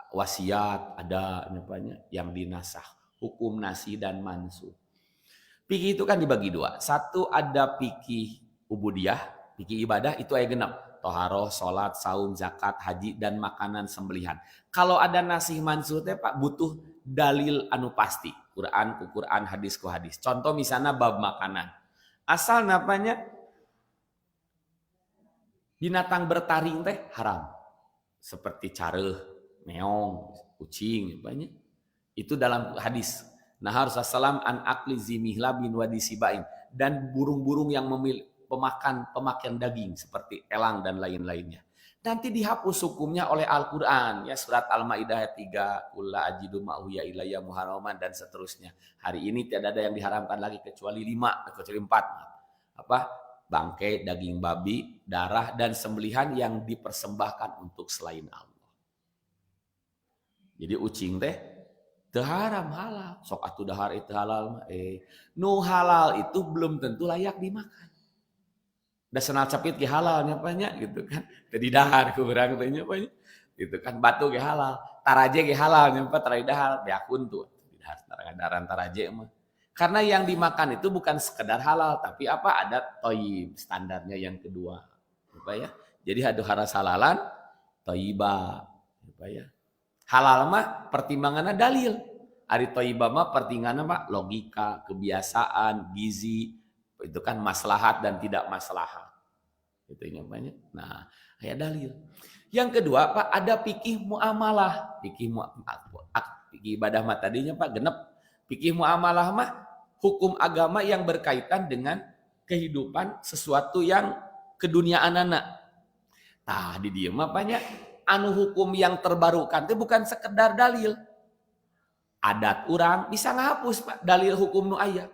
[SPEAKER 1] wasiat ada banyak yang dinasah, hukum nasi dan mansuh. Fikih itu kan dibagi dua. Satu ada fikih ubudiyah, fikih ibadah itu aya genep. Toharoh, sholat, saum, zakat, haji, dan makanan sembelihan. Kalau ada nasih mansuh teh Pak butuh dalil anu pasti. Quran ku Quran, hadis ku hadis. Contoh misalnya bab makanan. Asal namanya binatang bertaring teh haram. Seperti careuh, meong, kucing, banyak. Itu dalam hadis. Nahar sallam an akli zimihla bin wadisibain. Dan burung-burung yang pemakan daging seperti elang dan lain-lainnya. Nanti dihapus hukumnya oleh Al-Quran. Ya, surat Al-Ma'idah ayat 3. Kulla ajidu ma'uya ilayya muharraman dan seterusnya. Hari ini tidak ada yang diharamkan lagi kecuali 4. Apa? Bangkai, daging babi, darah, dan sembelihan yang dipersembahkan untuk selain Allah. Jadi ucing teh teu haram, halal. Sok atuh dahar itu halal. Nu halal itu belum tentu layak dimakan. Da senal capit ge halalnya banyak gitu kan. Tadi dahar ku urang teh nya banyak. Gitu kan, batu ge halal, taraje ge halal nya taraje dahar beakun tuh. Dahar taraje mah. Karena yang dimakan itu bukan sekedar halal, tapi apa? Ada toyib, standarnya yang kedua. Apa ya? Jadi haras halalan, toyiba. Apa ya? Halal mah pertimbangannya dalil. Ari toyiba mah pertimbangannya Pak logika, kebiasaan, gizi. Itu kan maslahat dan tidak maslahat. Itu namanya. Nah, kayak dalil. Yang kedua Pak ada fikih muamalah. Fikih ibadah mah tadinya Pak genep. Fikih muamalah mah hukum agama yang berkaitan dengan kehidupan sesuatu yang keduniaan anak. Nah, di dieu mah banyak anu hukum yang terbarukan itu bukan sekedar dalil. Adat orang bisa ngahapus Pak dalil hukum nu aya.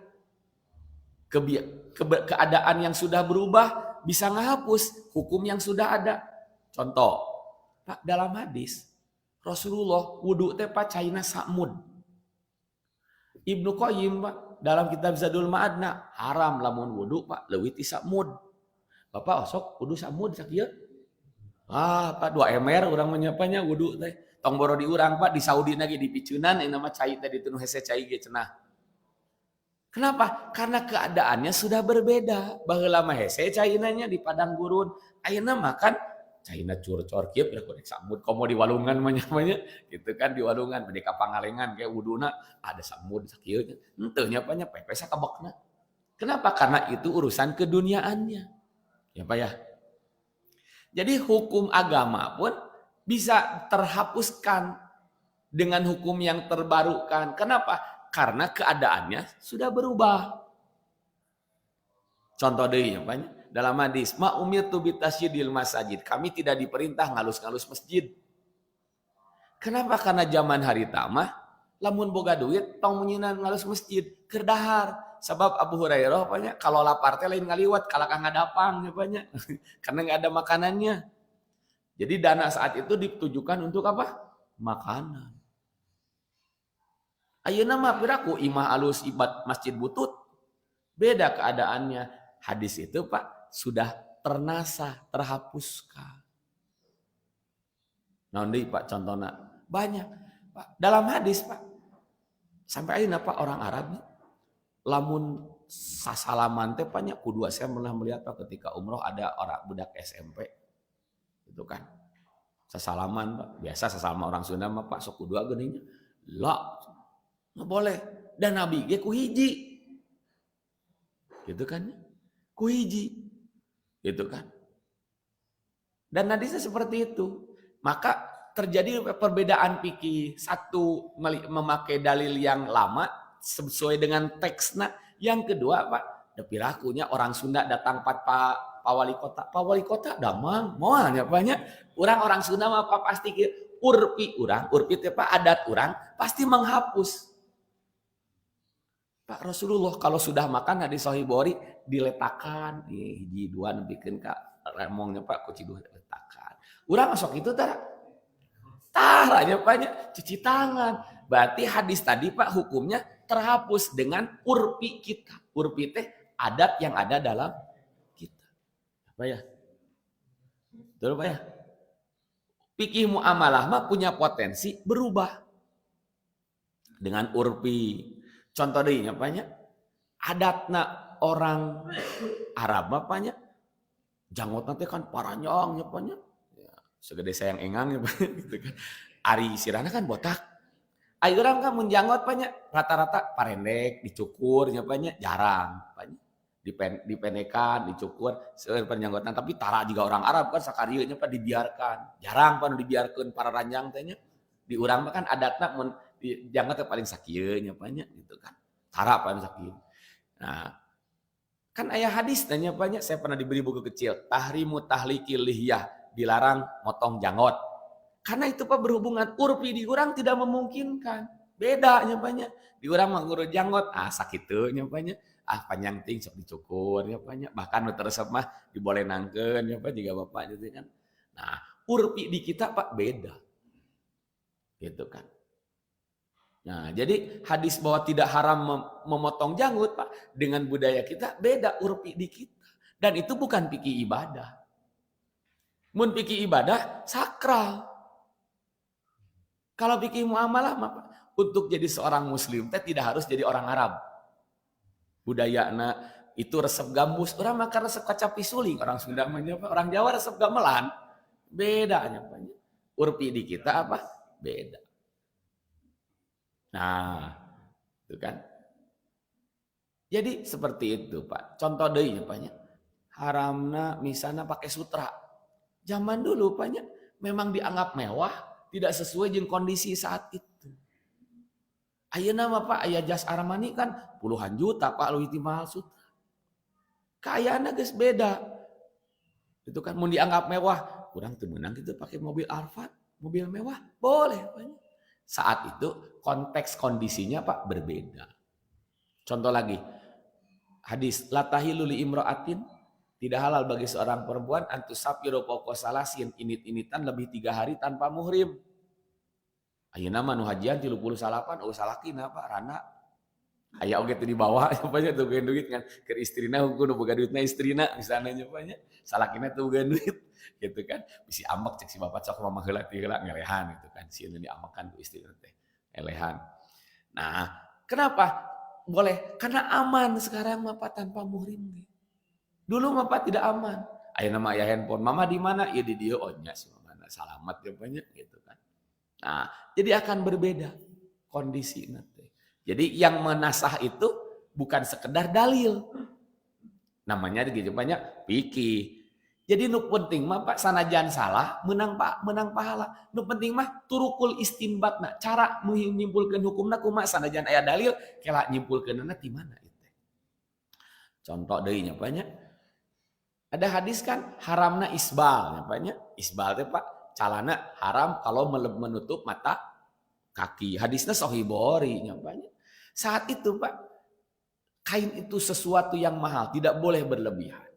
[SPEAKER 1] Keadaan yang sudah berubah bisa ngahapus hukum yang sudah ada. Contoh, Pak dalam hadis Rasulullah wudu teh Pak caina samud. Ibnu Qayyim Pak dalam kitab Zadul Ma'adna haram lamun wudu Pak leuwih ti samud. Bapak sok wudu samud sakieu. Pak 2 emer urang menyapanya wudu teh. Tong boro di urang Pak di Saudi lagi di picunan ini mah cai teh ditunuh hese cai ge cenah. Kenapa? Karena keadaannya sudah berbeda. Baheula mah hese cainanya di padang gurun. Ayeuna makan caina cur-cor kieu kurek samud komo di walungan mah gitu kan di walungan bade ka Pangalengan kayak wuduna ada samud sakieu henteu nya panya pepes kabakna. Kenapa? Karena itu urusan keduniaannya. Ya Pak ya. Jadi hukum agama pun bisa terhapuskan dengan hukum yang terbarukan. Kenapa? Karena keadaannya sudah berubah. Contoh deui banyak dalam hadis, ma umirtu bitasyidil masajid. Kami tidak diperintah ngalus-ngalus masjid. Kenapa? Karena zaman harita mah lamun boga duit tong munyinan ngalus masjid keur dahar. Sebab Abu Hurairah banyak kalau lapar teh lain ngaliwat kalaka ngadapang banyak. Karena enggak ada makanannya. Jadi dana saat itu ditujukan untuk apa? Makanan. Ayeuna mah piraku imah alus ibad masjid butut. Beda keadaannya. Hadis itu Pak sudah ternasa, terhapuskan. Nah, ini Pak contohnya banyak. Pak, dalam hadis Pak, sampai ayeuna Pak orang Arab lamun sasalaman teh banyak kudu saya pernah melihat Pak ketika umroh ada orang budak SMP. Itu kan. Sasalaman Pak, biasa sesama orang Sunda mah Pak sok kudu geuning. Lah, enggak boleh. Dan Nabi ge ku hiji. Gitu kan? Ku hiji. Gitu kan? Dan hadisnya seperti itu. Maka terjadi perbedaan fikih. Satu memakai dalil yang lama sesuai dengan teksnya. Yang kedua Pak, depirakunya orang Sunda datang Pak wali kota. Pak wali kota damang, moalnya banyak. Orang Sunda mah Pak pasti urpi urang, urpi teh Pak adat urang pasti menghapus. Pak Rasulullah kalau sudah makan hadis Sahih Bukhari diletakkan di hiji dua nebikeun ka remongnya Pak ku ciduh letakkan. Urang sok itu tah taranya banyak cuci tangan. Berarti hadis tadi Pak hukumnya terhapus dengan urpi kita. Urpi teh adat yang ada dalam kita. Apa ya? Betul Pak ya? Fikih muamalah mah punya potensi berubah dengan urpi. Contoh deui nya banyak. Adatna orang Arab mah banyak. Janggotna teh kan paranjang nya banyak. Ya, segede sayang engang ya banyak gitu kan. Ari sirana kan botak. Ayo orang kan menjanggot banyak. Rata-rata parendek, dicukur nya banyak, jarang banyak. Dipendekan, dicukur, seueur panjanggotan. Tapi tara juga orang Arab kan sakarieu nya Pak dibiarkan. Jarang Pak dibiarkeun para ranjang teh nya. Di urang mah kan adatna mun janggot paling sakieu nya banyak gitu kan. Tara paling sakieu. Nah, kan aya hadis tanya banyak saya pernah diberi buku kecil, tahrimu tahlikil lihyah, dilarang motong janggot. Karena itu Pak berhubungan urfi di urang tidak memungkinkan. Bedanya banyak. Di urang mah ngurut janggot, sakitu nya banyak. Panjang ting sok dicukur ya banyak. Bahkan nu teresep mah diboleh nangkeun ya Pak juga Bapak gitu kan. Nah, urfi di kita Pak beda. Gitu kan. Nah, jadi hadis bahwa tidak haram memotong janggut Pak dengan budaya kita beda urfi di kita. Dan itu bukan fikih ibadah. Mun fikih ibadah sakral. Kalau fikih muamalah mah Pak, untuk jadi seorang muslim teh tidak harus jadi orang Arab. Budayana itu resep gambus, orang makan resep kaca pisuling, orang Sunda menyapa, orang Jawa resep gamelan. Bedanya Pak. Urfi di kita apa? Beda. Nah, itu kan. Jadi seperti itu Pak. Contoh deui nya Pak. Haramna misalnya pakai sutra. Zaman dulu Pak memang dianggap mewah, tidak sesuai dengan kondisi saat itu. Ayeuna mah Pak aya jas Armani kan puluhan juta Pak leuwih ti mahal sutra. Kayaana geus beda. Itu kan mun dianggap mewah, urang teu meunang kitu pakai mobil Alphard, mobil mewah, boleh Pak. Saat itu konteks kondisinya Pak berbeda. Contoh lagi, hadis la tahillu li imra'atin, tidak halal bagi seorang perempuan antusafiru fawqa salasin, init-initan lebih 3 hari tanpa muhrim. Ayeuna mah nu hajian 39 salakina Pak rana. Aya oge teh di bawah nya teu boga duit kan keur istrina kudu boga duitna istrina misalna nya nya salakina teu boga duit gitu kan. Bisi ambek cek si bapak sok mama heula ti heula ngelehan gitu kan. Sieun diambekan ku istrina teh elehan. Nah, kenapa? Boleh karena aman sekarang mah Pak tanpa muhrim. Dulu mah Pak tidak aman. Ayeuna mah aya handphone, mama di mana? Ya di dieu oh nya si mama salamat ya banyak gitu kan. Nah, jadi akan berbeda kondisi nanti. Jadi yang menasah itu bukan sekedar dalil. Namanya gitu banyak fikih. Jadi nu penting mah Pak sanajan salah menang pahala. Nu penting mah turukul istinbatna, cara menyimpulkeun hukumna kumaha sanajan aya dalil kela nyimpulkeunna ti mana itu. Contoh deui nya banyak. Ada hadis kan haramna isbal nya banyak. Isbal teh Pak, calana haram kalau menutup mata kaki. Hadisnya sahih Bukhari nya banyak. Saat itu Pak, kain itu sesuatu yang mahal, tidak boleh berlebihan.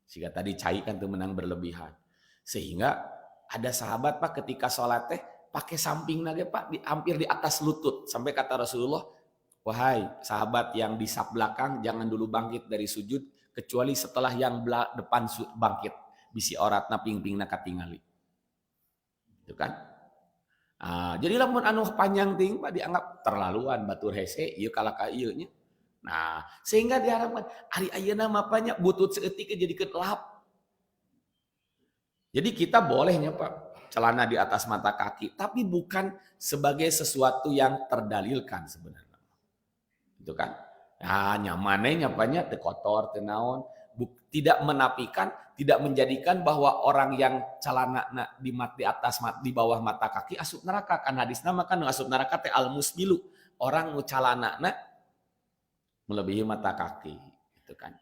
[SPEAKER 1] Sehingga tadi cai kan tuh menang berlebihan. Sehingga ada sahabat Pak ketika sholat teh pakai samping nage Pak hampir di atas lutut. Sampai kata Rasulullah, wahai sahabat yang di saf belakang jangan dulu bangkit dari sujud kecuali setelah yang depan bangkit. Bisi oratna ping-pingna katingali. Itu kan? Jadi lamun anu panjang ting Pak dianggap terlaluan batur hese ieu kalaka ieu nya. Nah, sehingga diharapkan ari ayeuna mapanya butut seeutik jadikeun lap. Jadi kita bolehnya Pak celana di atas mata kaki, tapi bukan sebagai sesuatu yang terdalilkan sebenarnya. Itu kan? Nah, nyamannya nyapanya teu kotor, teu naon, tidak menafikan, tidak menjadikan bahwa orang yang celana di atas di bawah mata kaki asup neraka. Kan hadisna mah kan asup neraka teh al-musbilu, orang nu calanana melebihi mata kaki, gitu kan.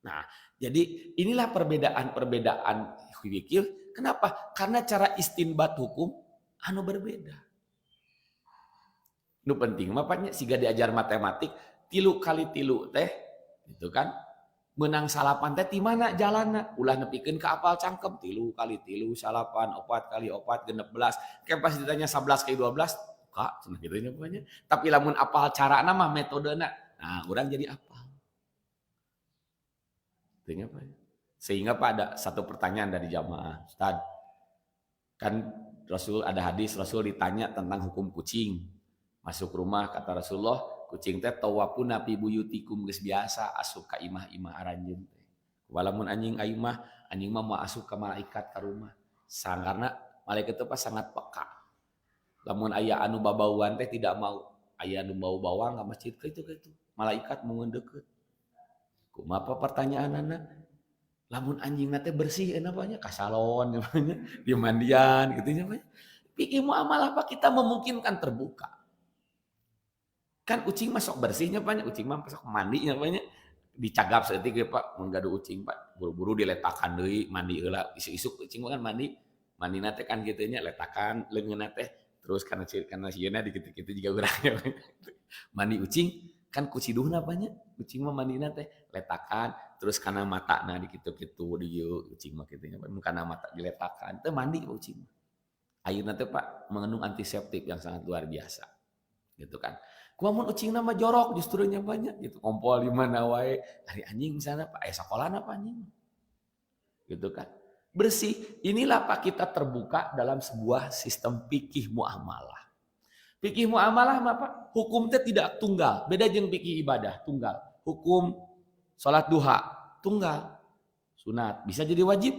[SPEAKER 1] Nah, jadi inilah perbedaan fikih. Kenapa? Karena cara istinbat hukum anu berbeda. Nu penting mapanya siga diajar matematik 3 kali 3 teh, gitu kan. Menang salapan teh di mana jalanna? Ulah nepikeun ka apal cangkem 3 kali 3 salapan, 4 kali 4 16. Kayak pas ditanya 11 kali 12, Kak, cenah kitu nya pokoknya. Tapi lamun apal carana mah metodena. Nah, orang jadi apa? Sehingga Pak ada satu pertanyaan dari jamaah. Ustaz, kan Rasul ada hadis Rasul ditanya tentang hukum kucing. Masuk rumah kata Rasulullah, kucing teh tawapun napi buyutikum geus biasa asup ka imah-imah aranjeun teh. Walamun anjing mah mau asup ka malaikat ka rumah. Karena malaikat itu pas sangat peka. Lamun aya anu babauan teh tidak mau. Aya anu bau bawang ka masjid kitu. Malaikat mau deket. Kumaha pertanyaanana? Lamun anjing teh bersih enaknya ka salon namanya, di mandian gitu nya Pak. Pikir muamalah Pak kita memungkinkan terbuka. Kan ucing masuk bersihnya Pak, ucing mah masuk mandinya Pak. Dicagap saeutik Pak, mun gaduh ucing Pak, buru-buru diletakan deui mandi heula. Isuk-isuk ucing kan mandi teh kan kitu nya letakan leungeunna teh terus karena sieuna dikit-dikit juga urang. Mandi ucing kan kuciduhna banyak ucing mah mandina teh letakan terus kana matana dikitu-kitu di ucing mah kitu nya kana mata diletakan teh mandi ucing. Ayeuna teh Pak mengandung antiseptik yang sangat luar biasa. Gitu kan. Kumaha ucing mah jorok justru nya banyak gitu. Kompol di mana wae. Ari anjing misalnya Pak sakolana Pak anjing. Gitu kan. Bersih. Inilah Pak kita terbuka dalam sebuah sistem fikih muamalah. Fikih muamalah mah Pak, hukum teh tidak tunggal. Beda jeung fikih ibadah, tunggal. Hukum salat duha, tunggal. Sunat, bisa jadi wajib?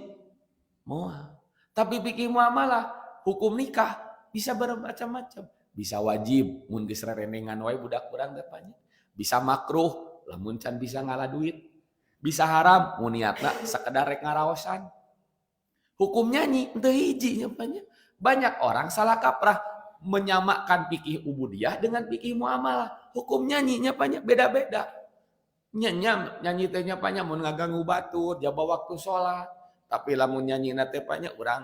[SPEAKER 1] Moal. Tapi fikih muamalah, hukum nikah bisa bermacam-macam. Bisa wajib, mun geus rerenengan wae budak urang teh Pak. Bisa makruh, lamun can bisa ngalah duit. Bisa haram, mun niatna sakedar rek ngaraosan. Hukum nyanyi teu hiji nya Pak. Banyak orang salah kaprah menyamakan fikih ubudiyah dengan fikih muamalah. Hukum nyanyinya banyak beda-beda. Nyanyi teh banyak mun ngaganggu batur, jaba waktu sholat. Tapi lamun nyanyi teh banyak urang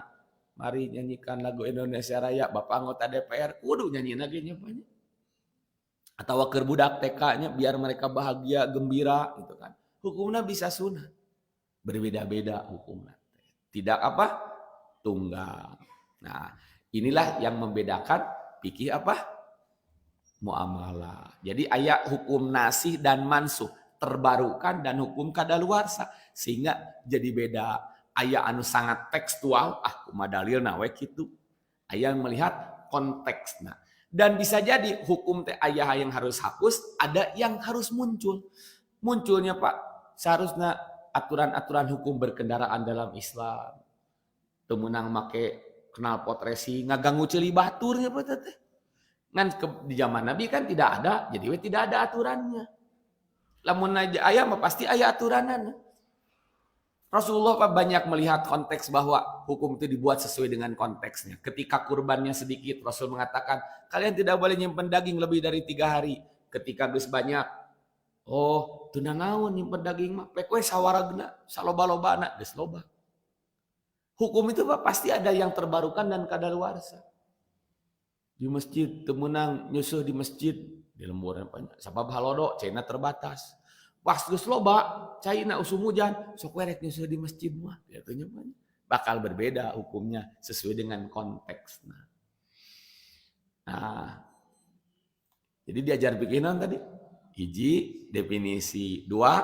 [SPEAKER 1] mari nyanyikan lagu Indonesia Raya Bapak anggota DPR kudu nyanyi lagi nya banyak. Atau keur budak TK-nya biar mereka bahagia, gembira gitu kan. Hukumnya bisa sunat. Berbeda-beda hukumnya. Tidak apa? Tunggal. Nah, inilah yang membedakan fikih apa? Muamalah. Jadi ayat hukum nasih dan mansuh terbarukan dan hukum kadaluarsa sehingga jadi beda. Ayat anu sangat tekstual, kumaha dalilna we kitu. Ayat melihat konteksnya. Dan bisa jadi hukum teh ayat yang harus hapus, ada yang harus muncul. Munculnya Pak, seharusnya aturan-aturan hukum berkendaraan dalam Islam. Temenang make knalpot racing ngaganggu ceuli baturnya Pak teh. Ngan di zaman Nabi kan tidak ada, jadi we tidak ada aturannya. Lamun aya mah pasti aya aturanana. Rasulullah Pak banyak melihat konteks bahwa hukum itu dibuat sesuai dengan konteksnya. Ketika kurbannya sedikit, Rasul mengatakan, kalian tidak boleh nyimpen daging lebih dari 3 hari. Ketika geus banyak, Oh, teu naon nyimpen daging mah, pek we sawaragna, saloba-lobana geus loba. Hukum itu Pak pasti ada yang terbarukan dan kadaluarsa. Di masjid teu meunang nyusuh di masjid, di lemburan banyak. Sabab halodo cenah terbatas. Pas geus loba, caina usum hujan, sok werek nyusuh di masjid mah, biasanya bakal berbeda hukumnya sesuai dengan konteksnya. Nah, jadi diajar bikinan tadi. Hiji, definisi. Dua,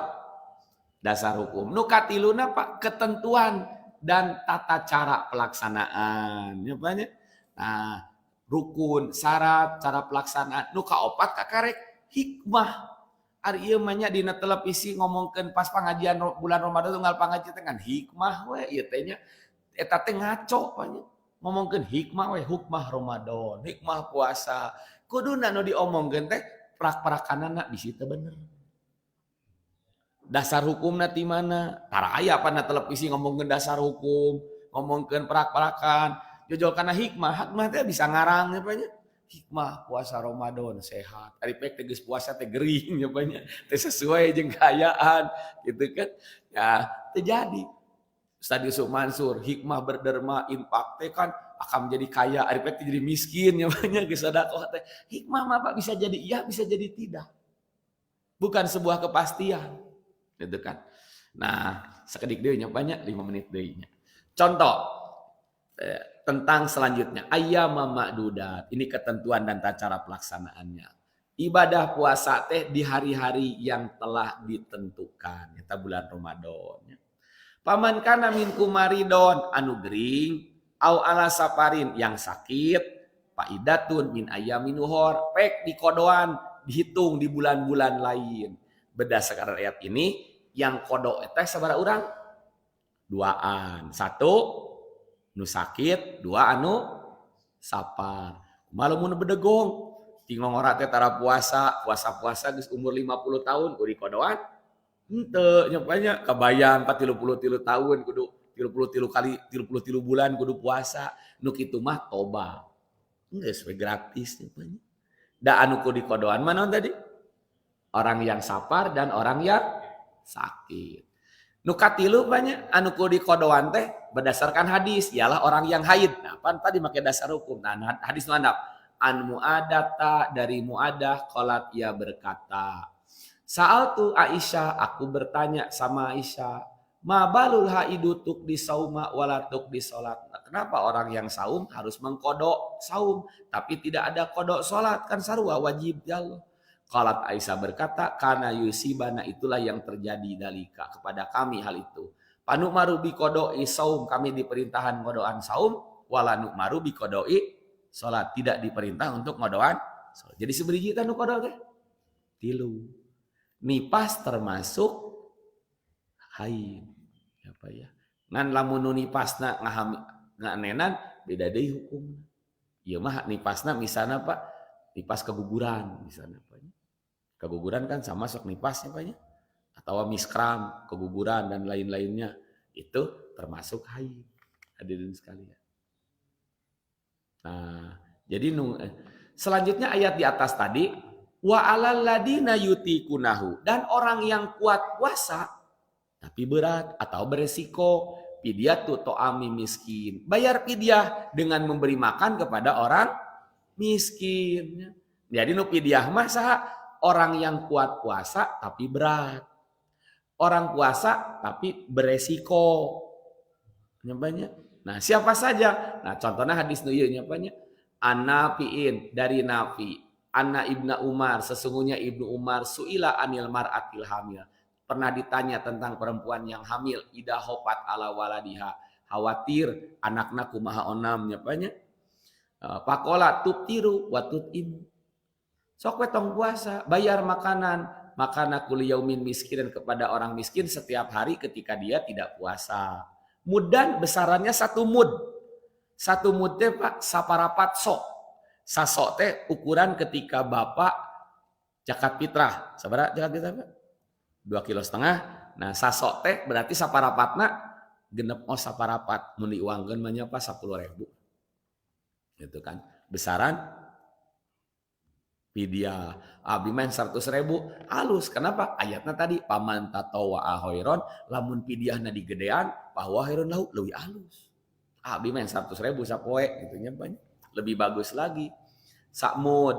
[SPEAKER 1] dasar hukum. Nu katiluna Pak, ketentuan dan tata cara pelaksanaan. Ya, Pak, ya? Nah, rukun, syarat, cara pelaksanaan. Nu kaopat kakarek hikmah. Ari ieu mah nya dina televisi ngomongkeun pas pangajian bulan Ramadan tunggal pangajian dengan hikmah we ieu teh nya eta teh ngaco nya. Ngomongkeun hikmah we hikmah Ramadan, hikmah puasa. Kuduna nu diomongkeun teh prak-prakanana bisi teu bener. Dasar hukumna ti mana? Tara aya pana televisi ngomongkeun dasar hukum, ngomongkeun prak-prakan, jojol kana hikmah, hikmah teh bisa ngarang ya nya. Hikmah puasa Ramadan sehat. Ari pek teh geus puasa teh gering ya nya, teh sesuai jeung kaayaan gitu kan. Ya, terjadi. Ustaz Yusuf Mansur, hikmah berderma infak teh kan akan menjadi kaya, ari pek jadi miskin ya nya geus sedekah teh. Hikmah mah Pak bisa jadi iya, bisa jadi tidak. Bukan sebuah kepastian. Gitu kan. Nah, sekedik deui nya banyak 5 menit deui nya. Contoh tentang selanjutnya ayyam ma'dudat. Ini ketentuan dan tata cara pelaksanaannya. Ibadah puasa teh di hari-hari yang telah ditentukan. Eta bulan Ramadan. Paman kana minkum maridon anu gering au ala saparin yang sakit faidatun min ayyamin nuhur pek dikodoan dihitung di bulan-bulan lain. Berdasarkan ayat ini yang kodo teh sabaraha urang? Duaan. Satu nu sakit, dua anu sapar. Malamun bedegong, tinggal ngora teh tara puasa geus umur 50 tahun kudu dikodoan. Henteu nyapanya kabayang 33 tahun kudu 33 kali 33 bulan kudu puasa. Nu kitu mah toba. Geus we gratis nyapanya. Da anu kudu dikodoan mah naon tadi? Orang yang sapar dan orang yang sakit. Nu katilu banyak anu kudu dikodoan teh berdasarkan hadis ialah orang yang haid. Nah, pan tadi make dasar hukum. Nah, hadis nu handap an muadata dari muadah qalat ia berkata, Sa'altu Aisyah, aku bertanya sama Aisyah, ma balul haidutuk di sauma walatuk di salat. Nah, kenapa orang yang saum harus mengkodok saum tapi tidak ada kodok salat kan sarua wajib ya Allah. Qalat Aisyah berkata, karena yusibana itulah yang terjadi dalika kepada kami hal itu. Panu maru bi kodoi saum, kami diperintahkan ngodoan saum, walanu maru bi kodoi salat, tidak diperintah untuk ngodoan salat. Jadi seberiji tanu kodok teh? Tilu. Nipas termasuk haid. Apa ya? Ngan lamun nipasna nganenan beda deui hukum. Ieu mah nipasna misalna Pak, nipas keguguran misalna Pak. Keguguran kan sama sok nipasnya Pak ya. Atau miskram, keguguran dan lain-lainnya. Itu termasuk haid. Hadirin sekalian. Nah, jadi selanjutnya ayat di atas tadi wa alal ladina yutikunahu, dan orang yang kuat puasa tapi berat atau beresiko fidyatu to'ami miskin. Bayar fidyah dengan memberi makan kepada orang miskin. Jadi nu fidyah mah saha? Orang yang kuat puasa tapi berat. Orang puasa tapi beresiko. Nyapanya. Nah, siapa saja? Nah, contohnya hadis nu ieu nyapanya? An-Nafi'in dari Nafi. Anna Ibnu Umar, sesungguhnya Ibnu Umar suila anil mar'atil hamil. Pernah ditanya tentang perempuan yang hamil, ida hofat ala waladiha. Khawatir anakna kumaha onam nyapanya? Pakola tubtiru wa tut'imu. Sok we tong puasa, bayar makanan, makana kulli yaumin miskinan kepada orang miskin setiap hari ketika dia tidak puasa. Mudan besarannya 1 mud. 1 mud teh Pak saparapat sok. Sasok teh ukuran ketika Bapak zakat fitrah. Sabaraha zakat fitrah Pak? 2,5 kilo. Nah, sasok teh berarti saparapatna genep saparapat. Mun diuangkeun mah nya 10.000. Gitu kan. Besaran Fidyah. Abdi main 100.000 halus. Kenapa? Ayatnya tadi paman tatawa khairon lamun fidyahna digedean bahwa khairun lahu leuwih halus. Abdi main 100.000 sapoe gitu nya banyak. Lebih bagus lagi. Sakmud.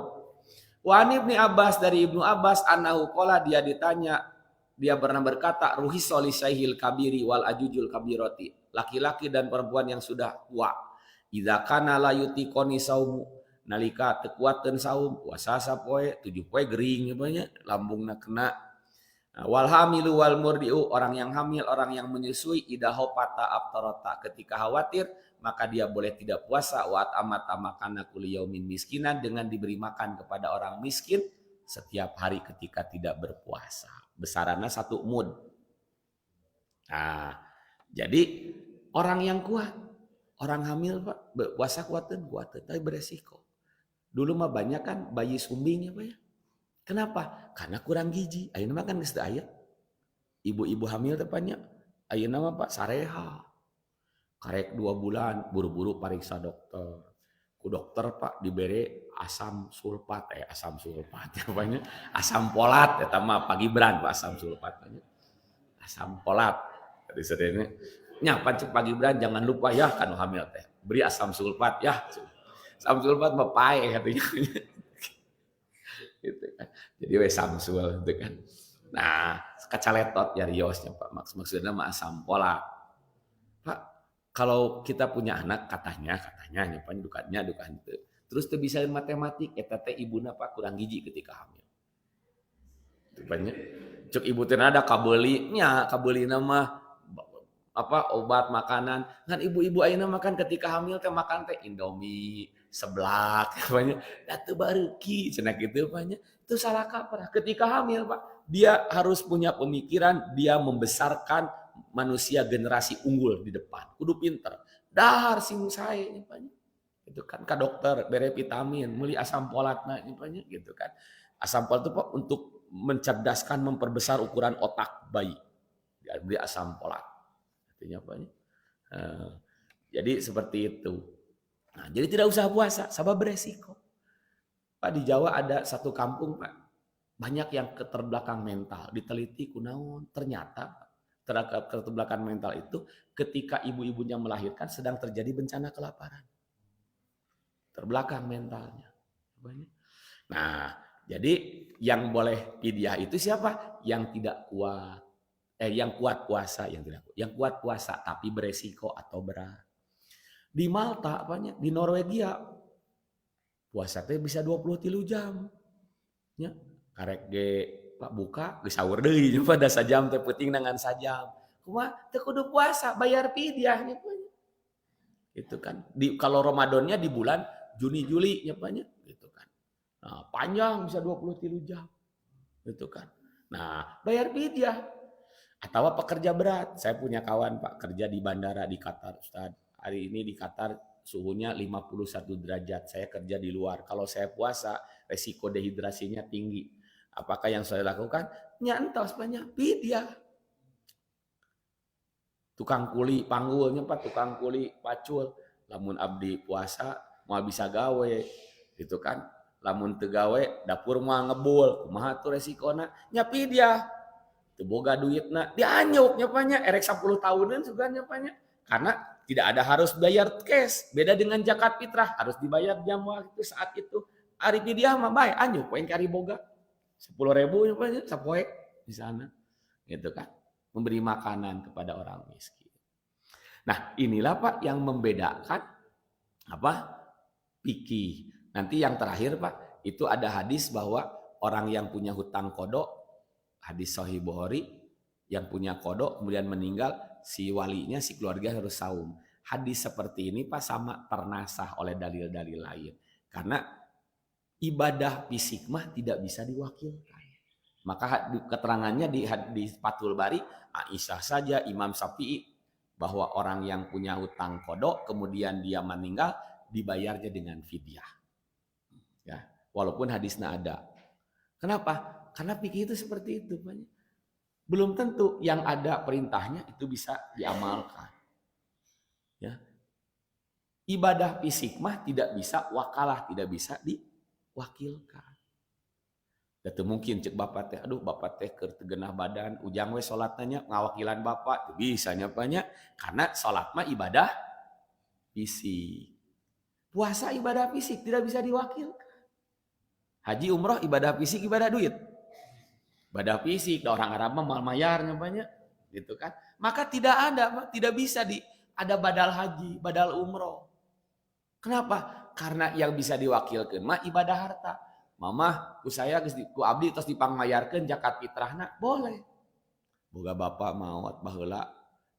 [SPEAKER 1] Wa Ibnu Abbas dari Ibnu Abbas annahu qala dia ditanya dia pernah berkata ruhi solisaihil kabiri wal ajujul kabiroti. Laki-laki dan perempuan yang sudah tua. Idza kana la yutiqoni saumu nalika teu kuateun saum puasa sapoe 7 poe gering banyak lambungna kena. Wal hamilu wal murdiu orang yang hamil orang yang menyusui idahopata aftarota ketika khawatir maka dia boleh tidak puasa wa amata makana kulli yaumin miskinan dengan diberi makan kepada orang miskin setiap hari ketika tidak berpuasa. Besarannya 1 mud. Nah, jadi orang yang kuat, orang hamil Pak, puasa kuateun tapi beresiko. Dulu mah banyak kan bayi sumbing ya Pak ya. Kenapa? Karena kurang gizi. Ayeuna mah kan geus teu aya. Ibu-ibu hamil teh banyak. Ayeuna mah Pak sareha. Karek 2 bulan buru-buru pariksa dokter. Ku dokter Pak dibere asam sulfat banyak. Asam folat eta mah Pak Gibran Pak asam sulfat banyak. Asam folat. Tadi sedene nya pancek Pak Gibran jangan lupa ya kanu hamil teh. Beri asam sulfat ya. Asam sulfat mah pae katanya. Gitu kan. Jadi we samsul gitu kan. Nah, kacaletot ya riosnya Pak. Maksudnya mah asam folat. Pak, kalau kita punya anak katanya nyapan dukannya itu. Terus tuh bisa matematik eta teh ibuna Pak kurang gizi ketika hamil. Itu banyak. Cuk ibu teh ada kabeulina mah apa obat makanan kan ibu-ibu ayeuna makan ketika hamil teh makan teh Indomie seblak banyak datu bareuki cenah kitu banyak itu salah kaprah ketika hamil Pak dia harus punya pemikiran dia membesarkan manusia generasi unggul di depan kudu pinter dahar sing sae banyak itu kan ka dokter bere vitamin meuli asam folatna banyak gitu kan asam folat itu Pak untuk mencerdaskan memperbesar ukuran otak bayi beri asam folat. Jadi seperti itu. Nah, jadi tidak usah puasa, sabab beresiko. Pak di Jawa ada satu kampung Pak, banyak yang keterbelakang mental. Diteliti kunaon, ternyata keterbelakangan mental itu ketika ibu-ibunya melahirkan sedang terjadi bencana kelaparan. Terbelakang mentalnya. Nah, jadi yang boleh fidyah itu siapa? Yang tidak kuat. Yang kuat puasa, yang kuat puasa tapi beresiko atau berat. Di Malta banyak, di Norwegia puasa teh bisa 23 jam. Ya, karek ge Pak buka geus saur deui pada sajam teh penting nangan sajam. Kumaha teu kudu puasa, bayar fidyah nya Itu kan. Kalau Ramadannya di bulan Juni Juli nya gitu kan. Nah, panjang bisa 23 jam. Gitu kan. Nah, bayar fidyah. Atau pekerja berat. Saya punya kawan Pak kerja di bandara di Qatar Ustaz. Hari ini di Qatar suhunya 51 derajat. Saya kerja di luar. Kalau saya puasa resiko dehidrasinya tinggi. Apakah yang saya lakukan? Nyantos banyak fidyah. Tukang kuli panggulnya Pak, tukang kuli pacul. Lamun abdi puasa mau bisa gawe gitu kan. Lamun teu gawe dapur mau ngebul. Kumaha tuh resikona? Nya fidyah. Boga duitna dianyuk nyapanya erek 10 tahunan juga nyapanya karena tidak ada harus bayar cash beda dengan zakat fitrah harus dibayar jam waktu saat itu ari fidyah mah bae anyuk poin kari boga 10.000 nyapanya sapoe di sana gitu kan memberi makanan kepada orang miskin. Nah inilah Pak yang membedakan apa fikih. Nanti yang terakhir Pak itu ada hadis bahwa orang yang punya hutang kodok hadis Sahih Bukhari yang punya kodok kemudian meninggal si walinya si keluarga harus saum. Hadis seperti ini Pak sama ternasah oleh dalil-dalil lain karena ibadah fisik mah tidak bisa diwakilkan. Maka keterangannya di Fathul Bari Aisyah saja Imam Syafi'i bahwa orang yang punya hutang kodok kemudian dia meninggal dibayarnya dengan fidyah. Ya, walaupun hadisnya ada. Kenapa? Karena fikih itu seperti itu. Belum tentu yang ada perintahnya itu bisa diamalkan. Ya. Ibadah fisik mah tidak bisa wakalah, tidak bisa diwakilkan. Itu mungkin cek bapak teh, aduh bapak teh keur tegenah badan, ujang we salatnya ngawakilan bapak, bisa nyapanya karena salat mah ibadah fisik. Puasa ibadah fisik tidak bisa diwakil. Haji umroh ibadah fisik, ibadah duit. Ibadah fisik, orang Arab mah mal mayar nyapanya, gitu kan. Maka tidak bisa ada badal haji, badal umroh. Kenapa? Karena yang bisa diwakilkan mah ibadah harta. Mama, ku saya ku abdi terus dipangmayarkeun zakat fitrahna, boleh. Boga bapak maot baheula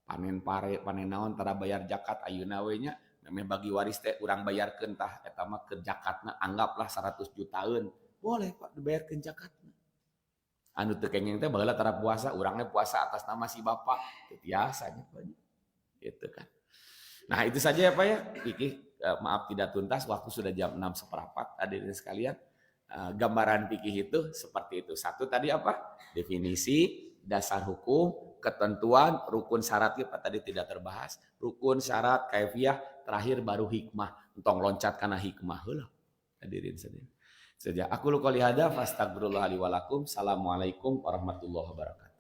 [SPEAKER 1] panen pare, panen naon tara bayar zakat ayeuna we nya, meme bagi waris teh urang bayarkeun tah eta mah ke zakatna anggaplah 100 jutaan. Boleh Pak dibayarkeun zakatna. Anu teu kengeng teh baheula tara puasa, urangnya puasa atas nama si bapak, teu biasa nya Pak. Gitu kan. Nah, itu saja ya Pak ya. Maaf tidak tuntas, waktu sudah jam 6:15 hadirin sekalian. Gambaran fikih itu seperti itu. Satu tadi apa? Definisi, dasar hukum, ketentuan, rukun syarat kita tadi tidak terbahas. Rukun syarat, kaifiah, terakhir baru hikmah. Entong loncat karena hikmah heula. Hadirin sekalian. Saja aku qouli hada fastaghfirullah li wa lakum. Assalamualaikum warahmatullahi wabarakatuh.